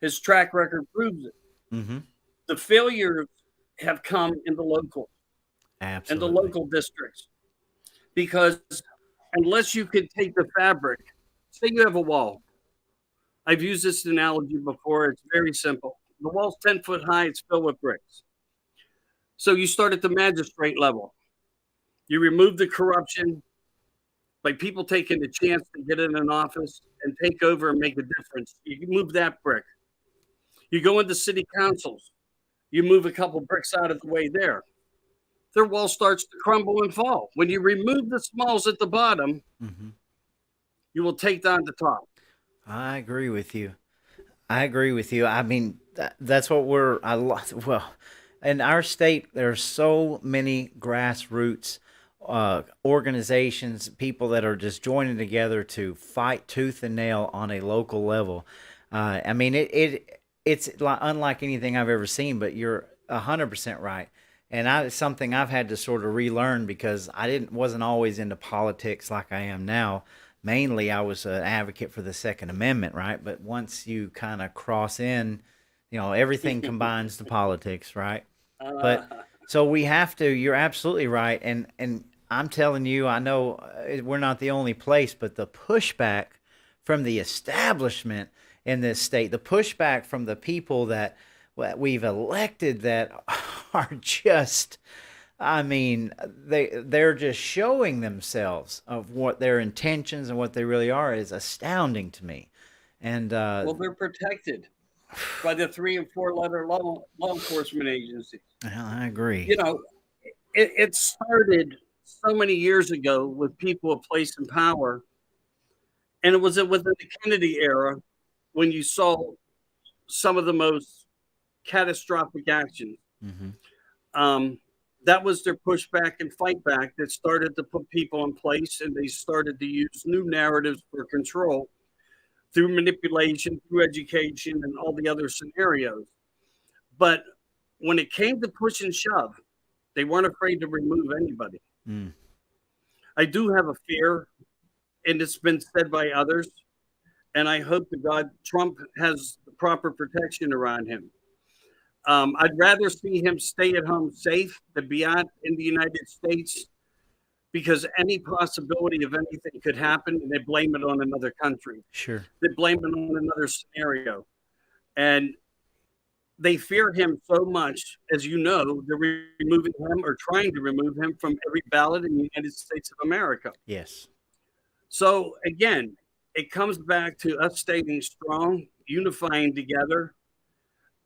His track record proves it. Mm-hmm. The failures have come in the local. Absolutely. And the local districts. Because unless you can take the fabric, say you have a wall. I've used this analogy before. It's very simple. The wall's 10 foot high. It's filled with bricks. So you start at the magistrate level. You remove the corruption by people taking the chance to get in an office and take over and make a difference. You can move that brick. You go into city councils. You move a couple bricks out of the way there. Their wall starts to crumble and fall. When you remove the smalls at the bottom, mm-hmm. you will take down the top. I agree with you. I mean, that's what well, in our state, there are so many grassroots organizations, people that are just joining together to fight tooth and nail on a local level. I mean, it's unlike anything I've ever seen. But you're 100% right, and it's something I've had to sort of relearn, because I wasn't always into politics like I am now. Mainly, I was an advocate for the Second Amendment, right? But once you kind of cross in, everything combines to politics, right? But so we have to. You're absolutely right, and I'm telling you, I know we're not the only place, but the pushback from the establishment in this state, the pushback from the people that we've elected that are just, I mean, they're just showing themselves of what their intentions and what they really are is astounding to me. And Well, they're protected by the 3 and 4 letter law enforcement agencies. I agree. You know, it started so many years ago with people of place and power, and it was within the Kennedy era when you saw some of the most catastrophic actions. Hmm. Um, that was their pushback and fight back that started to put people in place, and they started to use new narratives for control through manipulation, through education, and all the other scenarios. But when it came to push and shove, they weren't afraid to remove anybody. Mm. I do have a fear, and it's been said by others, and I hope to God Trump has the proper protection around him. I'd rather see him stay at home safe than be out in the United States because any possibility of anything could happen, and they blame it on another country. Sure. They blame it on another scenario. And they fear him so much, as you know, they're removing him or trying to remove him from every ballot in the United States of America. Yes. So again, it comes back to us staying strong, unifying together,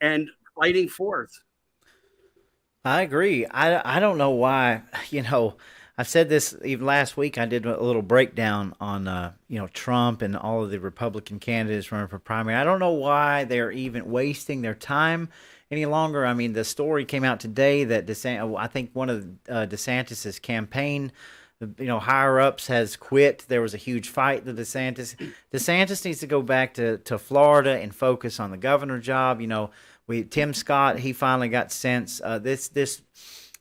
and fighting forth. I agree. I don't know why, you know, I said this even last week. I did a little breakdown on, Trump and all of the Republican candidates running for primary. I don't know why they're even wasting their time any longer. I mean, the story came out today that I think one of DeSantis's campaign, higher ups has quit. There was a huge fight to DeSantis. DeSantis needs to go back to Florida and focus on the governor job. Tim Scott, he finally got sense.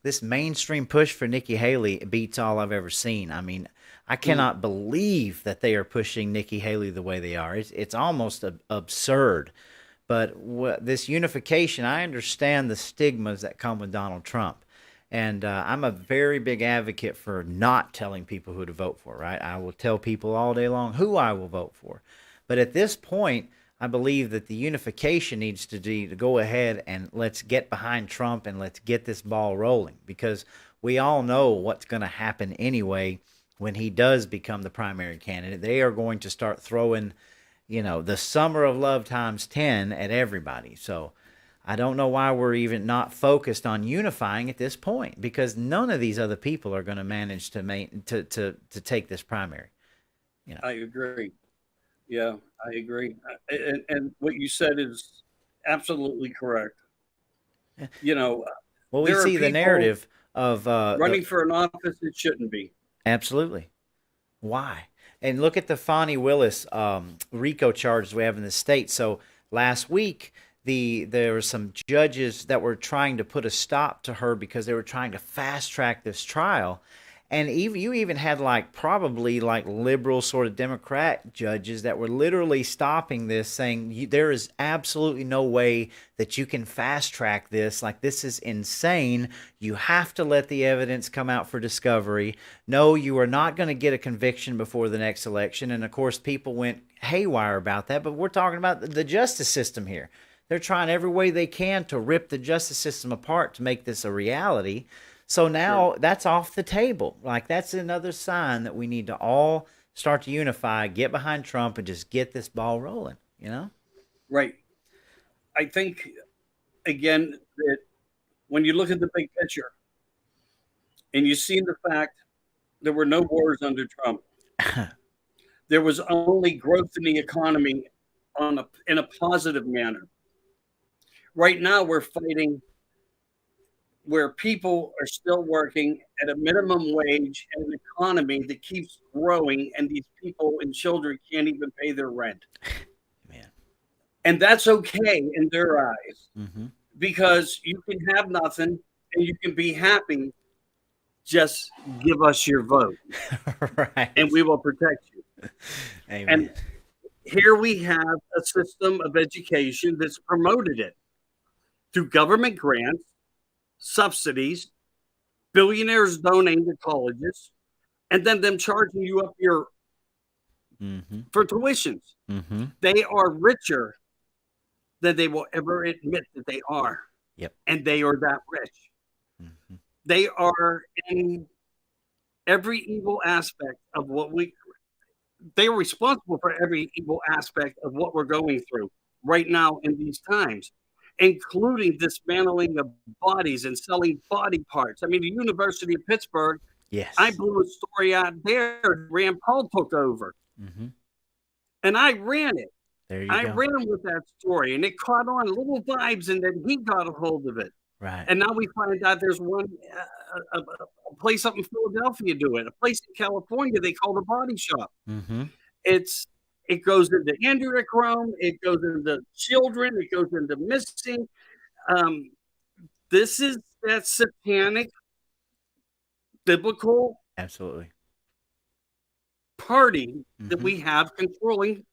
This mainstream push for Nikki Haley beats all I've ever seen. I mean, I cannot believe that they are pushing Nikki Haley the way they are. It's almost absurd. But this unification, I understand the stigmas that come with Donald Trump. And I'm a very big advocate for not telling people who to vote for, right? I will tell people all day long who I will vote for. But at this point, I believe that the unification needs to be to go ahead and let's get behind Trump and let's get this ball rolling, because we all know what's going to happen anyway when he does become the primary candidate. They are going to start throwing, the summer of love times 10 at everybody. So I don't know why we're even not focused on unifying at this point, because none of these other people are going to manage to take this primary. I agree. Yeah, I agree. And what you said is absolutely correct. You know, Well, we there are see the people narrative of running for an office that shouldn't be. absolutely. Why? And look at the Fonnie Willis RICO charges we have in the state. So last week, there were some judges that were trying to put a stop to her because they were trying to fast track this trial. And you even had probably liberal sort of Democrat judges that were literally stopping this, saying there is absolutely no way that you can fast track this. Like, this is insane. You have to let the evidence come out for discovery. No, you are not going to get a conviction before the next election. And of course, people went haywire about that. But we're talking about the justice system here. They're trying every way they can to rip the justice system apart to make this a reality. So now that's off the table. That's another sign that we need to all start to unify, get behind Trump, and just get this ball rolling, Right. I think, again, that when you look at the big picture and you see the fact there were no wars under Trump, there was only growth in the economy in a positive manner. Right now, we're fighting where people are still working at a minimum wage and an economy that keeps growing, and these people and children can't even pay their rent. Man. And that's okay in their eyes, Mm-hmm. because you can have nothing and you can be happy. Just give us your vote, Right. and we will protect you. Amen. And here we have a system of education that's promoted it through government grants, subsidies, billionaires donating to colleges, and then them charging you up Mm-hmm. for tuitions. Mm-hmm. They are richer than they will ever admit that they are. Yep. And they are that rich. Hmm. They are in every evil aspect of they are responsible for every evil aspect of what we're going through right now in these times, including dismantling of bodies and selling body parts. I mean, the University of Pittsburgh, I Yes. blew a story out there. Rand Paul took over, Hmm. and I ran it. There you I go. ran with that story, and it caught on little vibes, and then he got a hold of it. Right. And now we find out there's one a place up in Philadelphia doing it, a place in California they call the Body Shop. Hmm. It's it goes into adrenochrome, it goes into children, it goes into missing. Um, this is that satanic biblical Absolutely. party that Hmm. we have controlling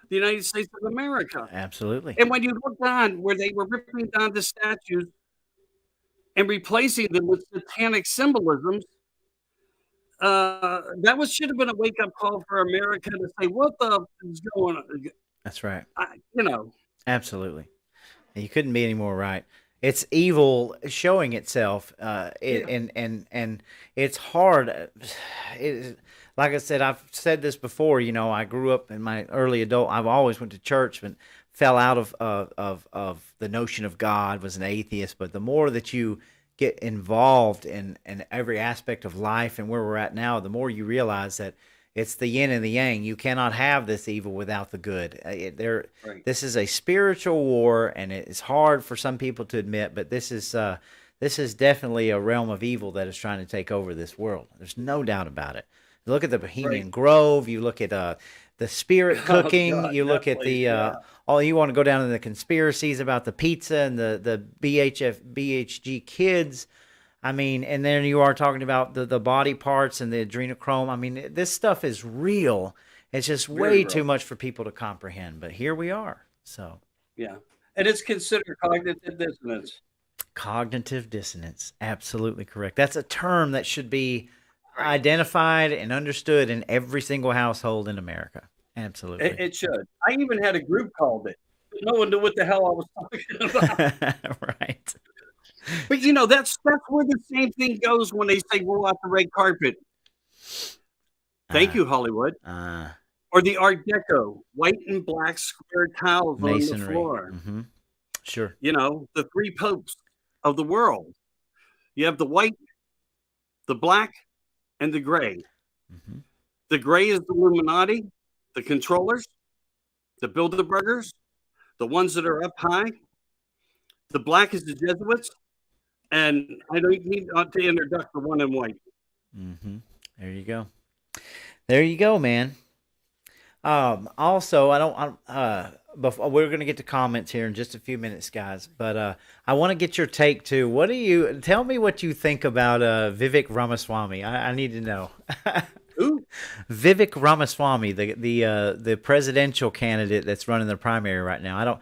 the United States of America. Absolutely. And when you look down where they were ripping down the statues and replacing them with satanic symbolisms, that was should have been a wake up call for America to say, "What the is going on?" That's right. You know, Absolutely. You couldn't be any more right. It's evil showing itself, yeah, and it's hard. It, like I said, I've said this before. You know, I grew up in my early adult. I've always went to church, but fell out of the notion of God. Was an atheist. But the more that you get involved in every aspect of life and where we're at now, the more you realize that it's the yin and the yang. You cannot have this evil without the good. right. This is a spiritual war, and it's hard for some people to admit, but this is definitely a realm of evil that is trying to take over this world. There's no doubt about it. You look at the Right. Bohemian Grove. You look at the spirit Oh cooking. God, You that look at place, the yeah. all you want to go down to the conspiracies about the pizza and the BHG kids. I mean, and then you are talking about the body parts and the adrenochrome. I mean, this stuff is real. It's just Very way too real. much for people to comprehend. But here we are. So, Yeah. And it's considered cognitive dissonance. cognitive dissonance. Absolutely correct. That's a term that should be Right. identified and understood in every single household in America. Absolutely. It should. I even had a group called it. No one knew what the hell I was talking about. Right. But that's where the same thing goes when they say roll out the red carpet. Thank Uh, you, Hollywood. uh, Or the Art Deco, white and black square tiles on the masonry. floor. Sure. The three popes of the world. You have the white, the black, and the gray. Hmm. The gray is the Illuminati, the controllers, the Bilderbergers, the ones that are up high. The black is the Jesuits, and I don't need to introduce the one in white. Hmm. There you go. There you go, man. Also, I don't. Before we're gonna get to comments here in just a few minutes, guys. But I want to get your take too. What do you tell me? What you think about Vivek Ramaswamy? I need to know. Ooh, Vivek Ramaswamy, the presidential candidate that's running the primary right now. I don't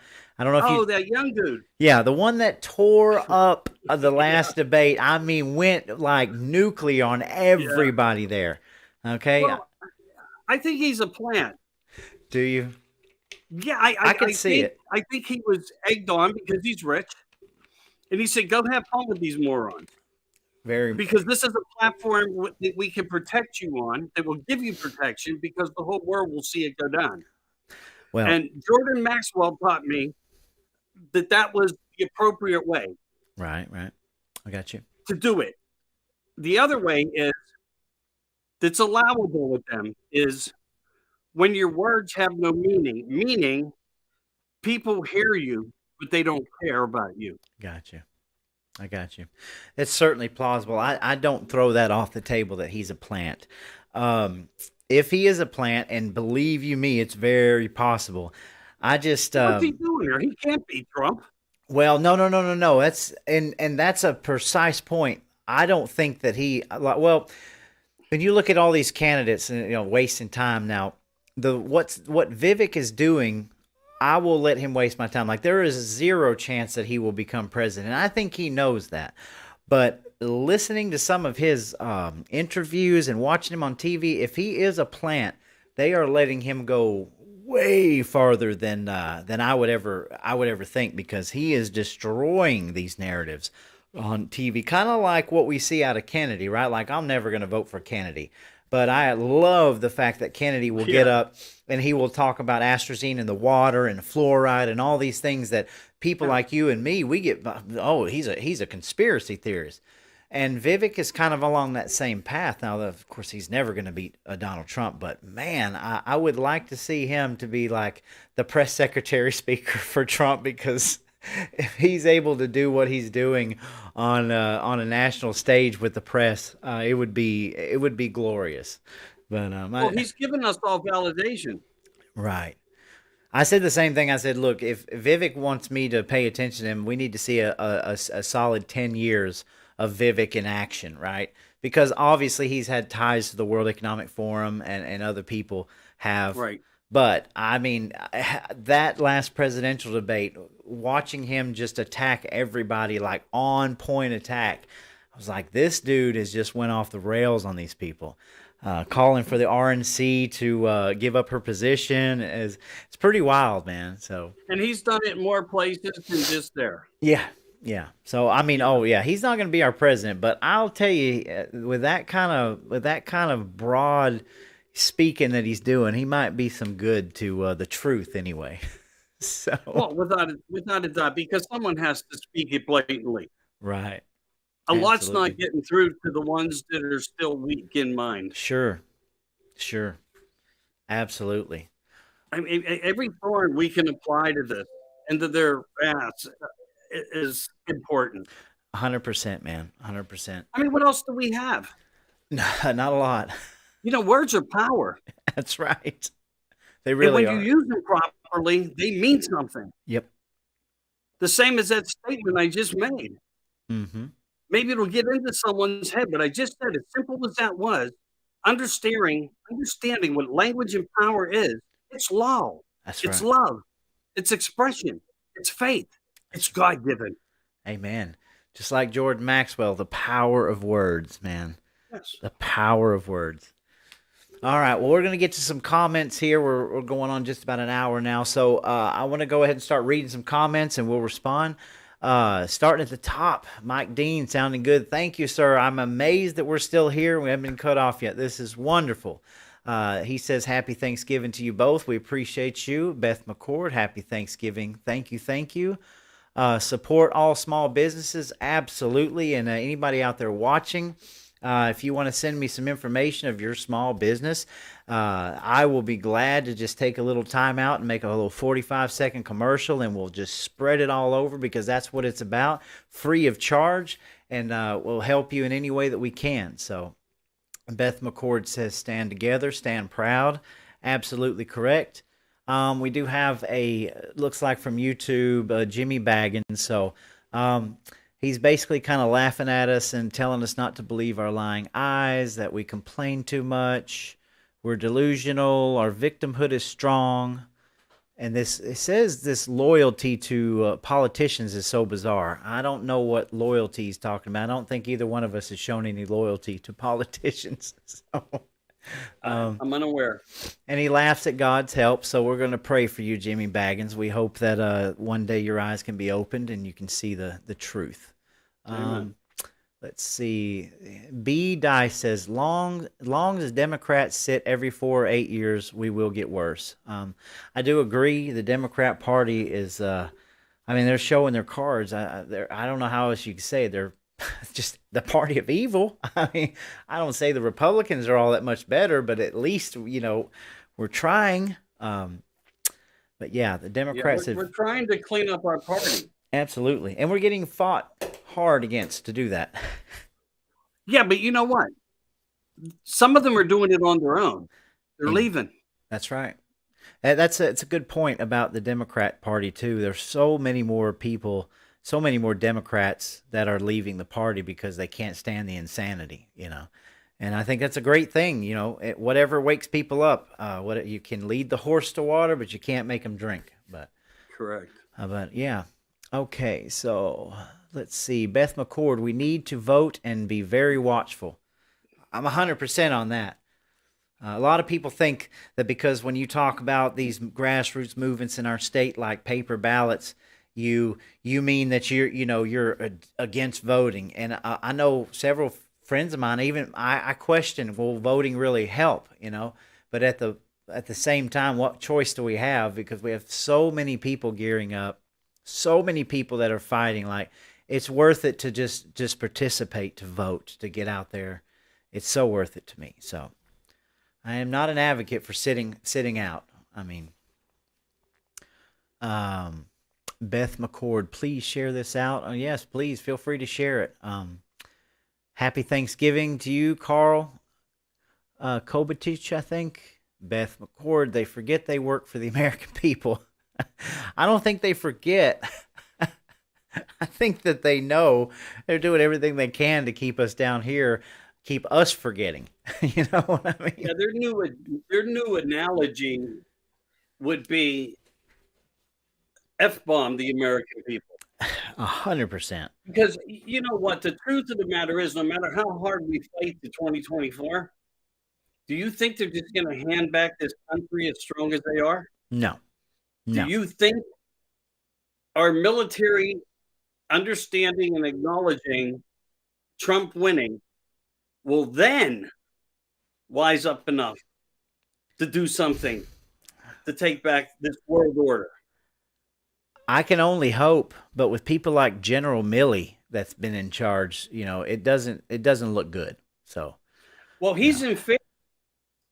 know if you. oh, that young dude. Yeah, the one that tore up the Yeah, last debate. I mean, went like nuclear on yeah. everybody there. Okay, Well, I think he's a plant. do you? Yeah, I can see it. I think he was egged on because he's rich, and he said, "Go have fun with these morons." Very Because this is a platform that we can protect you on, that will give you protection because the whole world will see it go down. well. And Jordan Maxwell taught me that that was the appropriate way Right, right. I got you. to do it. The other way is that's allowable with them is when your words have no meaning, meaning people hear you, but they don't care about you. Got you. I got you. It's certainly plausible. I don't throw that off the table that he's a plant. If he is a plant, and believe you me, it's very possible. I just What's he doing here? He can't be Trump. well, no. That's that's a precise point. I don't think that he well, when you look at all these candidates and wasting time now, what Vivek is doing, I will let him waste my time. Like there is zero chance that he will become president. I think he knows that. But listening to some of his interviews and watching him on TV, if he is a plant, they are letting him go way farther than I would ever think, because he is destroying these narratives on TV, kind of like what we see out of Kennedy, right? Like, I'm never going to vote for Kennedy, but I love the fact that Kennedy will get Yeah. up and he will talk about atrazine in the water and fluoride and all these things that people Yeah. like you and me, we get. Oh, he's a conspiracy theorist. And Vivek is kind of along that same path. Now, of course, he's never going to beat Donald Trump, but man, I would like to see him to be like the press secretary speaker for Trump, because if he's able to do what he's doing on a national stage with the press, it would be glorious. But Well, he's given us all validation. right. I said the same thing. I said, look, if Vivek wants me to pay attention to him, we need to see a solid 10 years of Vivek in action, right? Because obviously he's had ties to the World Economic Forum, and other people have. Right. But, I mean, that last presidential debate, watching him just attack everybody, like on point attack, I was like, this dude has just went off the rails on these people. Calling for the RNC to give up her position is it's pretty wild, man. So And he's done it in more places than just there. yeah, yeah. So I mean, oh yeah, he's not going to be our president, but I'll tell you, with that kind of broad speaking that he's doing, he might be some good to the truth anyway. So Well, without a doubt, because someone has to speak it blatantly. right, A lot's absolutely, not getting through to the ones that are still weak in mind. sure, sure, absolutely, I mean, every thorn we can apply to this and to their paths is important. 100%, man, 100%. I mean, what else do we have? Not a lot. Words are power. That's right. They And really when you are. use them properly, they mean something. Yep. The same as that statement I just made. Mm-hmm. Maybe it'll get into someone's head, but I just said, as simple as that was, understanding what language and power is, it's law, That's it's right. love, it's expression, it's faith, it's God given. Amen. Just like Jordan Maxwell, the power of words, man. Yes. The power of words. All right. Well, we're going to get to some comments here. We're going on just about an hour now. So I want to go ahead and start reading some comments, and we'll respond. Starting at the top, Mike Dean, sounding good. Thank you, sir. I'm amazed that we're still here. We haven't been cut off yet. This is wonderful. He says, happy Thanksgiving to you both. We appreciate you. Beth McCord, happy Thanksgiving. Thank you. Thank you. Support all small businesses. Absolutely. And anybody out there watching, if you want to send me some information of your small business, I will be glad to just take a little time out and make a little 45-second commercial, and we'll just spread it all over, because that's what it's about, free of charge, and we'll help you in any way that we can. So Beth McCord says, stand together, stand proud. Absolutely correct. We do have looks like from YouTube, Jimmy Baggins. So he's basically kind of laughing at us and telling us not to believe our lying eyes, that we complain too much, we're delusional, our victimhood is strong. And it says this loyalty to politicians is so bizarre. I don't know what loyalty he's talking about. I don't think either one of us has shown any loyalty to politicians. So, I'm unaware. and he laughs at God's help. So we're going to pray for you, Jimmy Baggins. We hope that one day your eyes can be opened and you can see the truth. Amen. Let's see. B. Dice says, long as Democrats sit every 4 or 8 years, we will get worse. I do agree. The Democrat Party is, they're showing their cards. I don't know how else you could say it. They're just the party of evil. I mean, I don't say the Republicans are all that much better, but at least, we're trying. But yeah, the Democrats we're trying to clean up our party. Absolutely. And we're getting fought hard against to do that. Yeah, but you know what? Some of them are doing it on their own. They're leaving. That's right. It's a good point about the Democrat Party, too. There's so many more people, so many more Democrats that are leaving the party because they can't stand the insanity, And I think that's a great thing, whatever wakes people up. You can lead the horse to water, but you can't make them drink. Correct. But yeah. Okay, so let's see. Beth McCord, we need to vote and be very watchful. I'm 100% on that. A lot of people think that because when you talk about these grassroots movements in our state, like paper ballots, you mean that you're against voting. And I know several friends of mine. Even I question, will voting really help? But at the same time, what choice do we have? Because we have so many people gearing up, so many people that are fighting. Like, it's worth it to just participate, to vote, to get out there. It's so worth it to me. So. I am not an advocate for sitting out. I mean, um, Beth McCord, please share this out. Oh, yes, please feel free to share it. Happy Thanksgiving to you, Carl Kobatich, I think. Beth McCord, they forget they work for the American people. I don't think they forget. I think that they know they're doing everything they can to keep us down here, keep us forgetting. You know what I mean? Yeah, their new analogy would be F-bomb the American people. 100%. Because you know what? The truth of the matter is, no matter how hard we fight to 2024, do you think they're just going to hand back this country as strong as they are? No, Do no. you think our military understanding and acknowledging Trump winning will then wise up enough to do something to take back this world order? I can only hope, but with people like General Milley that's been in charge, it doesn't look good. So, Well, you know. he's in favor.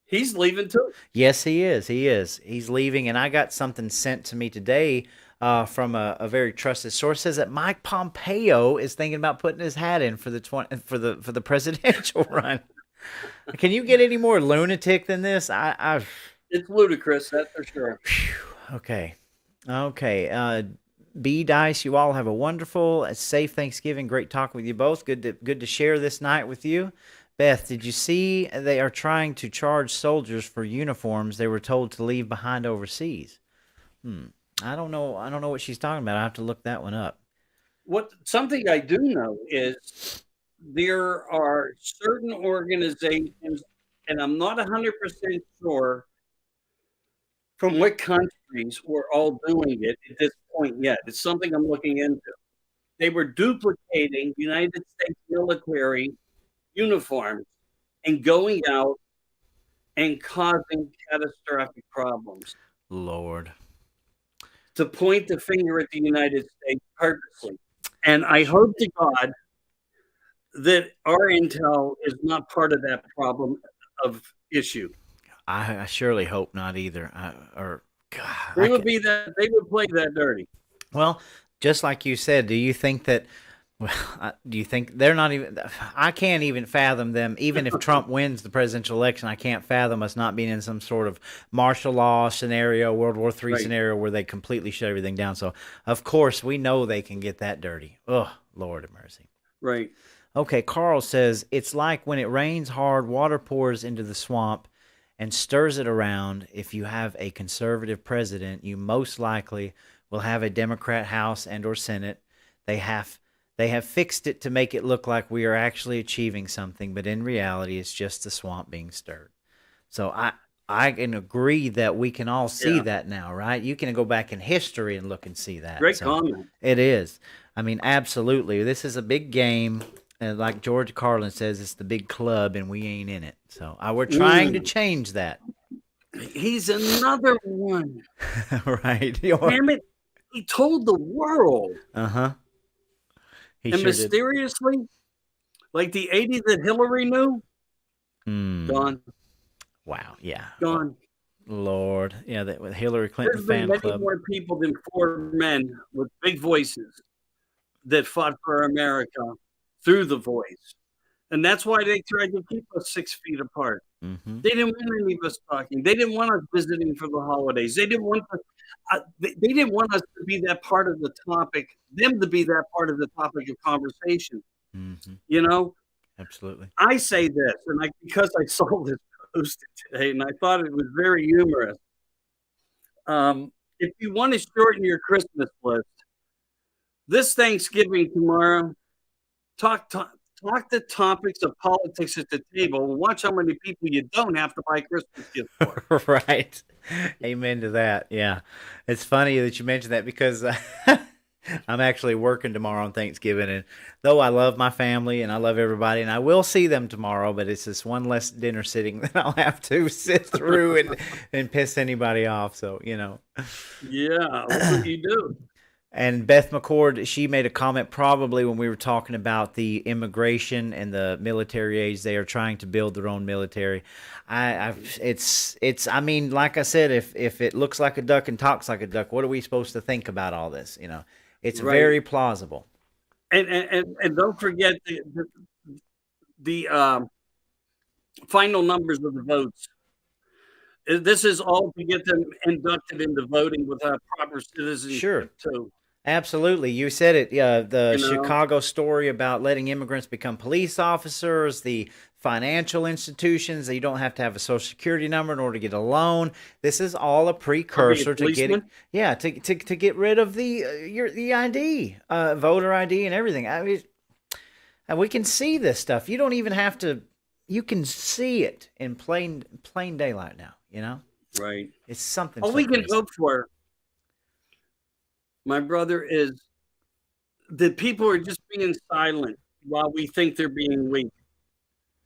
He's leaving too. Yes, he is. He is. He's leaving, and I got something sent to me today from a very trusted source. Says that Mike Pompeo is thinking about putting his hat in for the presidential run. Can you get any more lunatic than this? It's ludicrous, that's for sure. Okay. Okay. B Dice, you all have a wonderful, safe Thanksgiving. Great talking with you both. Good to share this night with you. Beth, did you see they are trying to charge soldiers for uniforms they were told to leave behind overseas? Hmm. I don't know. I don't know what she's talking about. I have to look that one up. What something I do know is there are certain organizations, and I'm not 100% sure from what countries we're all doing it at this point yet. It's something I'm looking into. They were duplicating United States military uniforms and going out and causing catastrophic problems Lord. to point the finger at the United States purposely. And I hope to God that our intel is not part of that problem of issue. I surely hope not either. Or God, They would be that they would play that dirty. well, just like you said, do you think that? Well, do you think they're not even? I can't even fathom them. Even if Trump wins the presidential election, I can't fathom us not being in some sort of martial law scenario, World War III Right. scenario where they completely shut everything down. So, of course, we know they can get that dirty. Oh, Lord of mercy. Right. Okay, Carl says it's like when it rains hard, water pours into the swamp and stirs it around. If you have a conservative president, you most likely will have a Democrat House and or Senate. They have they have fixed it to make it look like we are actually achieving something, but in reality, it's just the swamp being stirred. So I can agree that we can all see Yeah. that now, right? You can go back in history and look and see that. Great So comment. it is. I mean, absolutely. This is a big game. And like George Carlin says, it's the big club, and we ain't in it. So we're trying to change that. He's another one. Right. Damn it. He told the world. Uh-huh. He And sure did. mysteriously, like the 80 that Hillary knew, Hmm. gone. Wow. Yeah. Gone. Lord. Yeah, that with Hillary Clinton There's been fan many club. more people than 4 men with big voices that fought for America through the voice. And that's why they tried to keep us 6 feet apart. Mm-hmm. They didn't want any of us talking. They didn't want us visiting for the holidays. They didn't want us, they didn't want us to be that part of the topic, them to be that part of the topic of conversation. Mm-hmm. You know, Absolutely. I say this, and because I saw this posted today, and I thought it was very humorous. If you want to shorten your Christmas list, this Thanksgiving tomorrow, talk talk the topics of politics at the table and watch how many people you don't have to buy Christmas gifts for. Right. Amen to that. Yeah. It's funny that you mentioned that because I'm actually working tomorrow on Thanksgiving. And though I love my family and I love everybody, and I will see them tomorrow, but it's just one less dinner sitting that I'll have to sit through and piss anybody off. So, Yeah, what do you do? And Beth McCord, she made a comment probably when we were talking about the immigration and the military age. They are trying to build their own military. I mean, like I said, if it looks like a duck and talks like a duck, what are we supposed to think about all this? It's Right. very plausible. And don't forget the final numbers of the votes. This is all to get them inducted into voting with a proper citizenship Sure. too. Absolutely. You said it. The You know? Chicago story about letting immigrants become police officers, the financial institutions that you don't have to have a social security number in order to get a loan. This is all a precursor to getting, policeman? to get rid of the ID, voter ID and everything. I mean, and we can see this stuff. You don't even have to. You can see it in plain daylight now. Right. It's something. All so we can crazy. hope for, my brother, is that people are just being silent while we think they're being weak,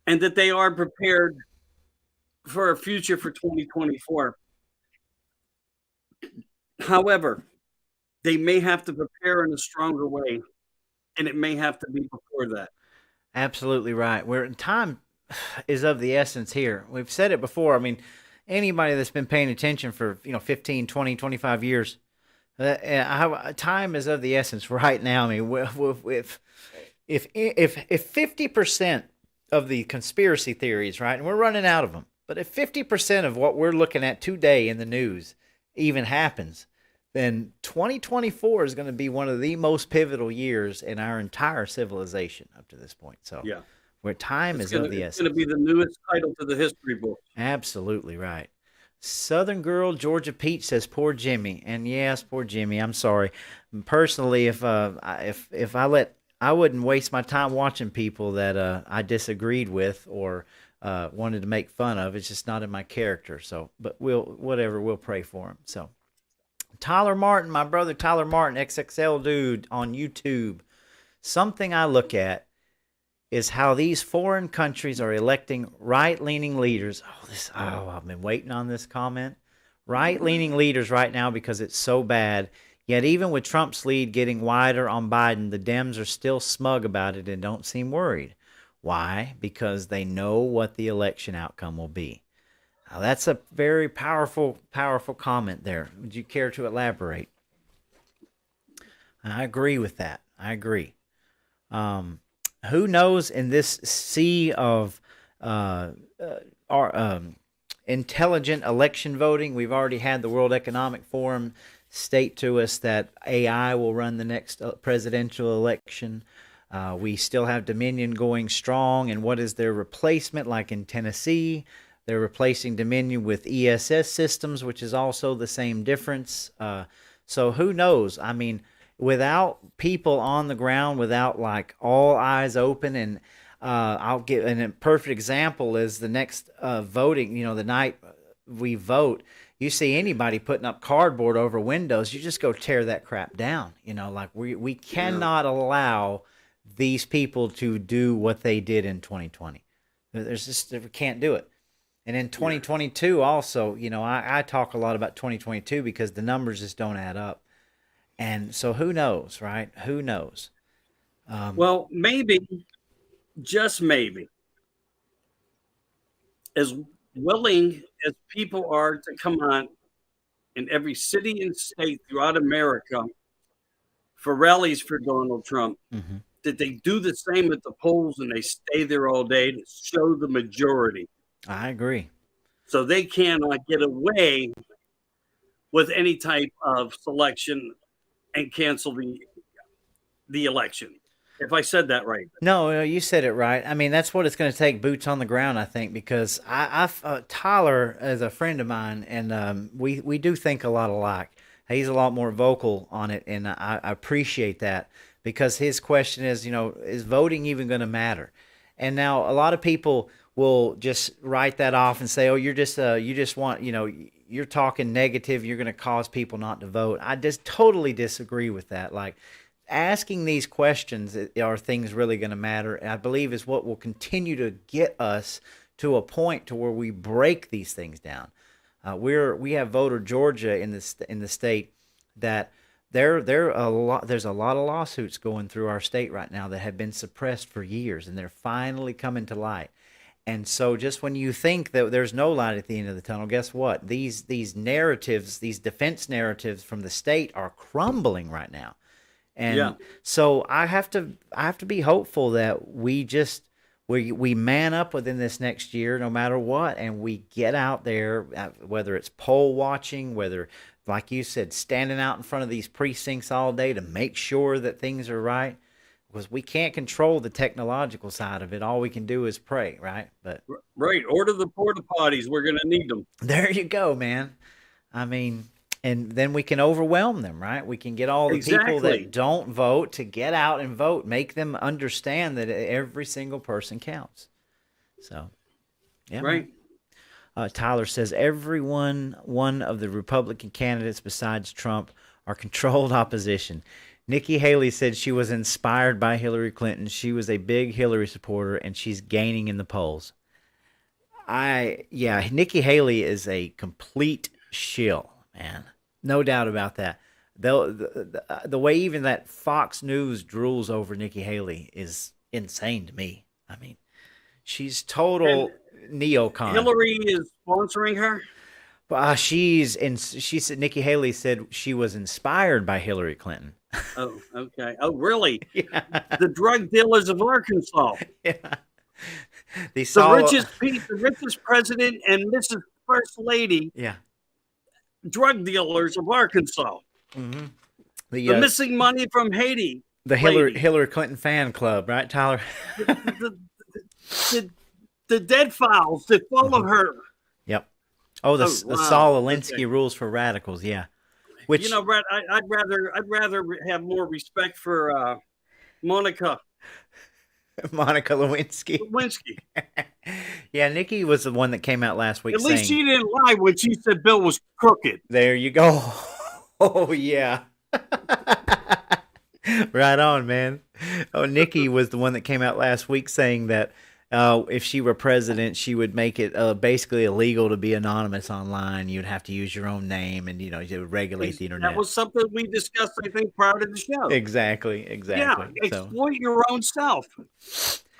and that they are prepared for a future for 2024. However, they may have to prepare in a stronger way, and it may have to be before that. Absolutely right. Time is of the essence here. We've said it before. I mean, anybody that's been paying attention for 15, 20, 25 years, time is of the essence right now. I mean, if 50% of the conspiracy theories, right, and we're running out of them, but if 50% of what we're looking at today in the news even happens, then 2024 is going to be one of the most pivotal years in our entire civilization up to this point. So, Yeah. where time is of the It's essence. going to be the newest title to the history book. Absolutely right. Southern Girl Georgia Peach says, "Poor Jimmy," and yes, poor Jimmy. I'm sorry. Personally, if I wouldn't waste my time watching people that I disagreed with or wanted to make fun of. It's just not in my character. So, but we'll pray for him. So, Tyler Martin, my brother Tyler Martin, XXL dude on YouTube. Something I look at is how these foreign countries are electing right-leaning leaders. I've been waiting on this comment. Right-leaning leaders right now because it's so bad. Yet even with Trump's lead getting wider on Biden, the Dems are still smug about it and don't seem worried. Why? Because they know what the election outcome will be. Now, that's a very powerful comment there. Would you care to elaborate? I agree with that. I agree. Who knows in this sea of our intelligent election voting? We've already had the World Economic Forum state to us that AI will run the next presidential election. We still have Dominion going strong, and what is their replacement? Like in Tennessee, they're replacing Dominion with ESS systems, which is also the same difference. So who knows? I mean, without people on the ground, without like all eyes open, and I'll give a perfect example is the next voting. The night we vote, you see anybody putting up cardboard over windows, you just go tear that crap down. Like we cannot allow these people to do what they did in 2020. We can't do it. And in 2022 also, I talk a lot about 2022 because the numbers just don't add up. And so who knows, right? Who knows? Well, maybe, just maybe, as willing as people are to come on in every city and state throughout America for rallies for Donald Trump, that they do the same at the polls and they stay there all day to show the majority. I agree. So they cannot get away with any type of selection and cancel the election. If I said that right. No, you said it right. I mean, that's what it's going to take, boots on the ground, I think, because Tyler is a friend of mine, and we do think a lot alike. He's a lot more vocal on it, and I appreciate that. because his question is, is voting even going to matter? And now a lot of people will just write that off and say, "Oh, you just want, you're talking negative. You're going to cause people not to vote." I just totally disagree with that. Like, asking these questions, are things really going to matter? I believe is what will continue to get us to a point to where we break these things down. We have voter Georgia in the state that there's a lot of lawsuits going through our state right now that have been suppressed for years, and they're finally coming to light. And so, just when you think that there's no light at the end of the tunnel, guess what? These narratives, these defense narratives from the state, are crumbling right now. And so I have to be hopeful that we man up within this next year, no matter what, and we get out there, whether it's poll watching, whether, like you said, standing out in front of these precincts all day to make sure that things are right, because we can't control the technological side of it. All we can do is pray, right? But Right. Order the porta potties. We're going to need them. there you go, man. I mean, and then we can overwhelm them, right? We can get all the people that don't vote to get out and vote, make them understand that every single person counts. So, yeah, right. Tyler says one of the Republican candidates besides Trump are controlled opposition. Nikki Haley said she was inspired by Hillary Clinton. She was a big Hillary supporter, and she's gaining in the polls. Nikki Haley is a complete shill, man. No doubt about that. The way even that Fox News drools over Nikki Haley is insane to me. I mean, she's total neocon. Hillary is sponsoring her. She said Nikki Haley said she was inspired by Hillary Clinton. Oh, okay. Oh, really? Yeah. The drug dealers of Arkansas. Yeah. The richest president and Mrs. First Lady. Yeah. Drug dealers of Arkansas. Mm-hmm. The missing money from Haiti. The Hillary Clinton fan club, right, Tyler? The dead files that follow her. Yep. The Saul Alinsky rules for radicals. Yeah. Which, Brett, I'd rather have more respect for Monica Lewinsky. Yeah, Nikki was the one that came out last week. At least she didn't lie when she said Bill was crooked. There you go. Oh yeah. Right on, man. Oh, Nikki was the one that came out last week saying that if she were president, she would make it basically illegal to be anonymous online. You'd have to use your own name, and it would regulate the internet. That was something we discussed, I think, prior to the show. Exactly. Yeah, exploit your own self.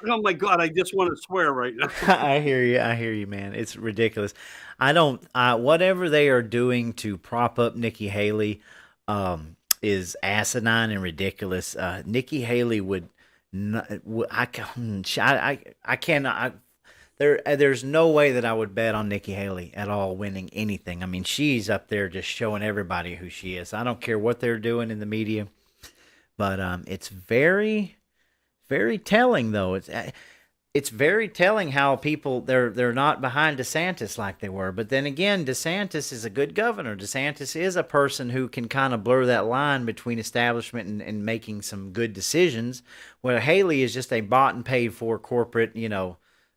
Oh my God, I just want to swear right now. I hear you, man. It's ridiculous. Whatever they are doing to prop up Nikki Haley is asinine and ridiculous. Nikki Haley would not, I cannot. There's no way that I would bet on Nikki Haley at all winning anything. I mean, she's up there just showing everybody who she is. I don't care what they're doing in the media, but it's very, very telling, though. It's very telling how people they're not behind DeSantis like they were. But then again, DeSantis is a good governor. DeSantis is a person who can kind of blur that line between establishment and making some good decisions. Where Haley is just a bought and paid for corporate,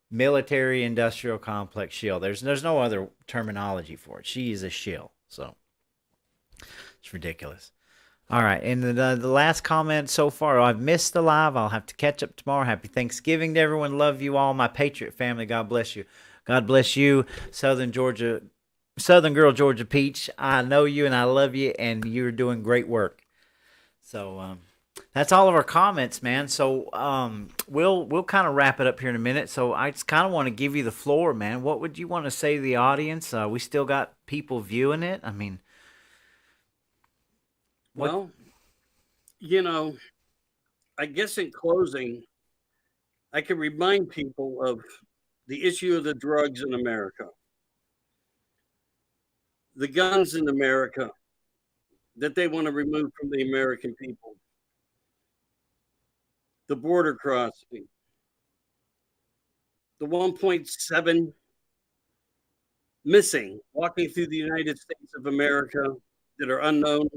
military industrial complex shill. There's no other terminology for it. She is a shill. So it's ridiculous. All right, and the last comment so far, I've missed the live. I'll have to catch up tomorrow. Happy Thanksgiving to everyone. Love you all, my Patriot family. God bless you. God bless you, Southern girl, Georgia Peach. I know you and I love you, and you're doing great work. So that's all of our comments, man. So we'll kind of wrap it up here in a minute. So I just kind of want to give you the floor, man. What would you want to say to the audience? We still got people viewing it. I mean. Well, I guess in closing, I can remind people of the issue of the drugs in America, the guns in America that they want to remove from the American people, the border crossing, the 1.7 missing walking through the United States of America that are unknown,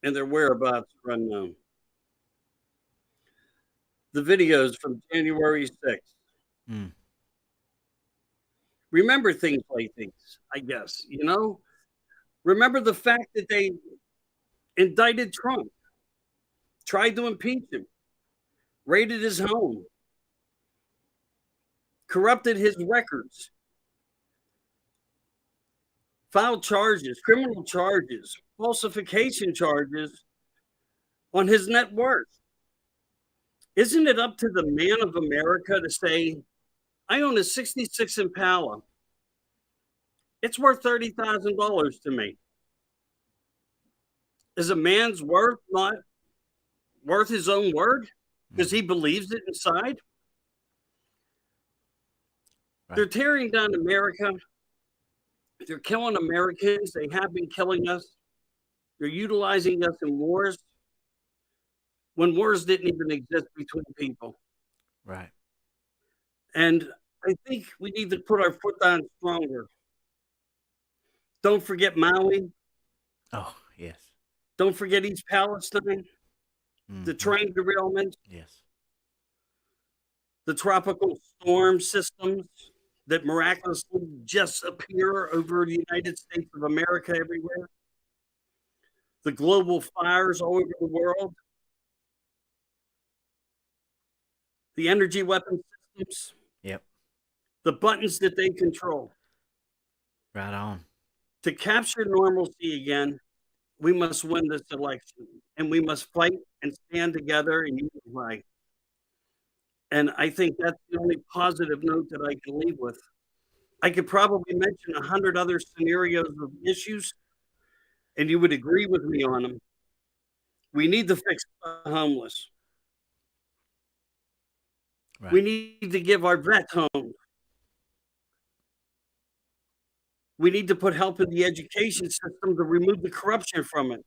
and their whereabouts are unknown. the videos from January 6th. Mm, Remember things like these, I guess, Remember the fact that they indicted Trump, tried to impeach him, raided his home, corrupted his records, filed charges, criminal charges, falsification charges on his net worth. Isn't it up to the man of America to say, I own a 66 Impala. It's worth $30,000 to me. Is a man's worth not worth his own word because he believes it inside? right. They're tearing down America. They're killing Americans. They have been killing us. They're utilizing us in wars when wars didn't even exist between people. Right. And I think we need to put our foot down stronger. Don't forget Maui. Oh, yes. Don't forget East Palestine, the train derailment, Yes. the tropical storm systems that miraculously just appear over the United States of America everywhere, the global fires all over the world, the energy weapon systems, Yep. the buttons that they control. Right on. To capture normalcy again, we must win this election, and we must fight and stand together and unify. And I think that's the only positive note that I can leave with. I could probably mention 100 other scenarios of issues, and you would agree with me on them. We need to fix the homeless. Right. We need to give our vets homes. We need to put help in the education system to remove the corruption from it.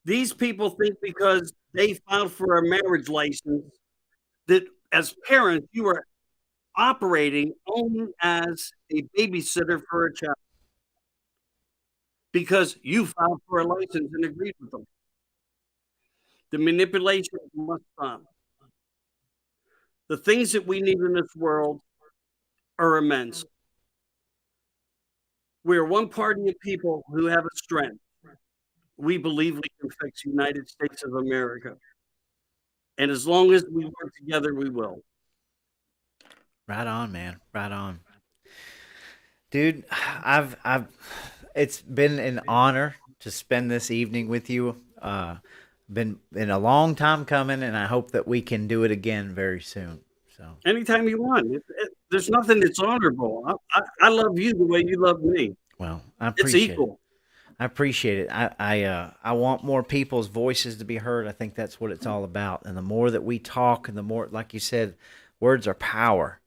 These people think because they filed for a marriage license that as parents, you are operating only as a babysitter for a child because you filed for a license and agreed with them. The manipulation must stop. The things that we need in this world are immense. We are one party of people who have a strength. We believe we can fix the United States of America. And as long as we work together, we will. Right on, man. Right on. Dude, I've it's been an honor to spend this evening with you. Been a long time coming, and I hope that we can do it again very soon. So Anytime you want. There's nothing that's honorable. I love you the way you love me. well, I It's appreciate it. equal. I appreciate it. I want more people's voices to be heard. I think that's what it's all about. And the more that we talk, and the more, like you said, words are power.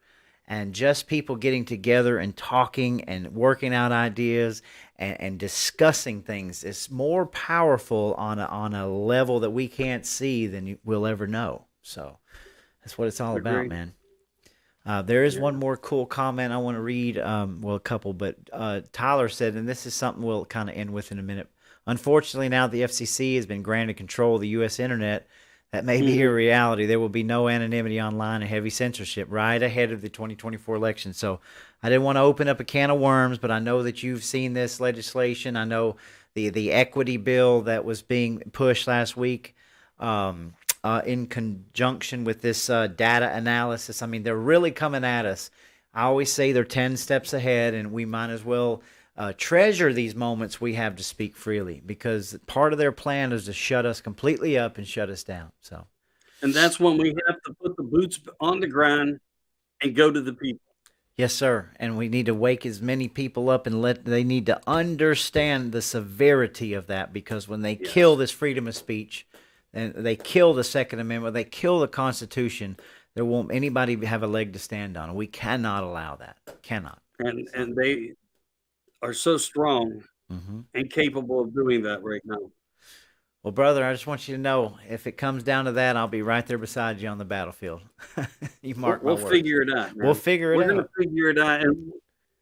And just people getting together and talking and working out ideas and discussing things is more powerful on a level that we can't see than we'll ever know. So that's what it's all about, Agreed. man. There is Yeah. one more cool comment I want to read. Well, a couple, but Tyler said, and this is something we'll kind of end with in a minute. Unfortunately, now the FCC has been granted control of the U.S. internet. That may be a reality. There will be no anonymity online and heavy censorship right ahead of the 2024 election. So I didn't want to open up a can of worms, but I know that you've seen this legislation. I know the equity bill that was being pushed last week. In conjunction with this data analysis. I mean, they're really coming at us. I always say they're 10 steps ahead, and we might as well treasure these moments we have to speak freely, because part of their plan is to shut us completely up and shut us down. So, And that's when we have to put the boots on the ground and go to the people. yes, sir. And we need to wake as many people up and they need to understand the severity of that, because when they kill this freedom of speech, and they kill the Second Amendment, they kill the Constitution, there won't anybody have a leg to stand on. We cannot allow that. Cannot. And they are so strong and capable of doing that right now. Well, brother, I just want you to know, if it comes down to that, I'll be right there beside you on the battlefield. You mark my We'll words. figure it out. Man. We'll figure it We're out. going to figure it out, and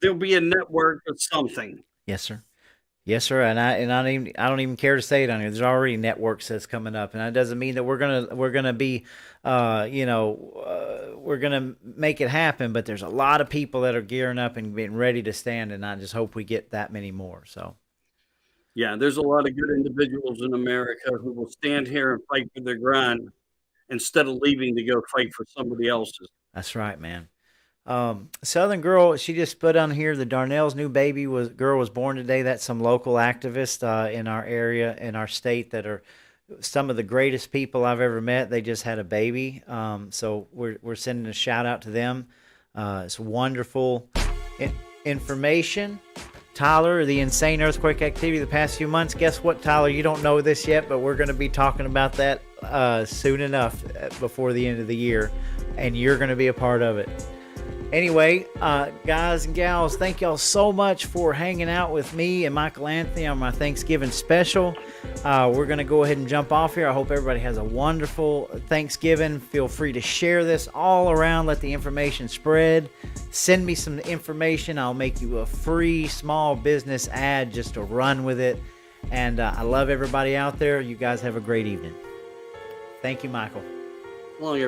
there'll be a network of something. Yes, sir. Yes, sir. And I don't even care to say it on here. There's already networks that's coming up, and that doesn't mean that we're gonna be, we're gonna make it happen. But there's a lot of people that are gearing up and being ready to stand, and I just hope we get that many more. So Yeah, there's a lot of good individuals in America who will stand here and fight for their grind instead of leaving to go fight for somebody else's. that's right, man. Southern Girl, she just put on here the Darnell's new girl was born today. That's some local activists in our area, in our state, that are some of the greatest people I've ever met. They just had a baby, so we're sending a shout out to them. It's wonderful information. Tyler, the insane earthquake activity the past few months. Guess what, Tyler? You don't know this yet, but we're going to be talking about that soon enough before the end of the year, and you're going to be a part of it. Anyway, guys and gals, thank y'all so much for hanging out with me and Michael Anthony on my Thanksgiving special. We're going to go ahead and jump off here. I hope everybody has a wonderful Thanksgiving. Feel free to share this all around. Let the information spread. Send me some information. I'll make you a free small business ad just to run with it. And I love everybody out there. You guys have a great evening. Thank you, Michael. Long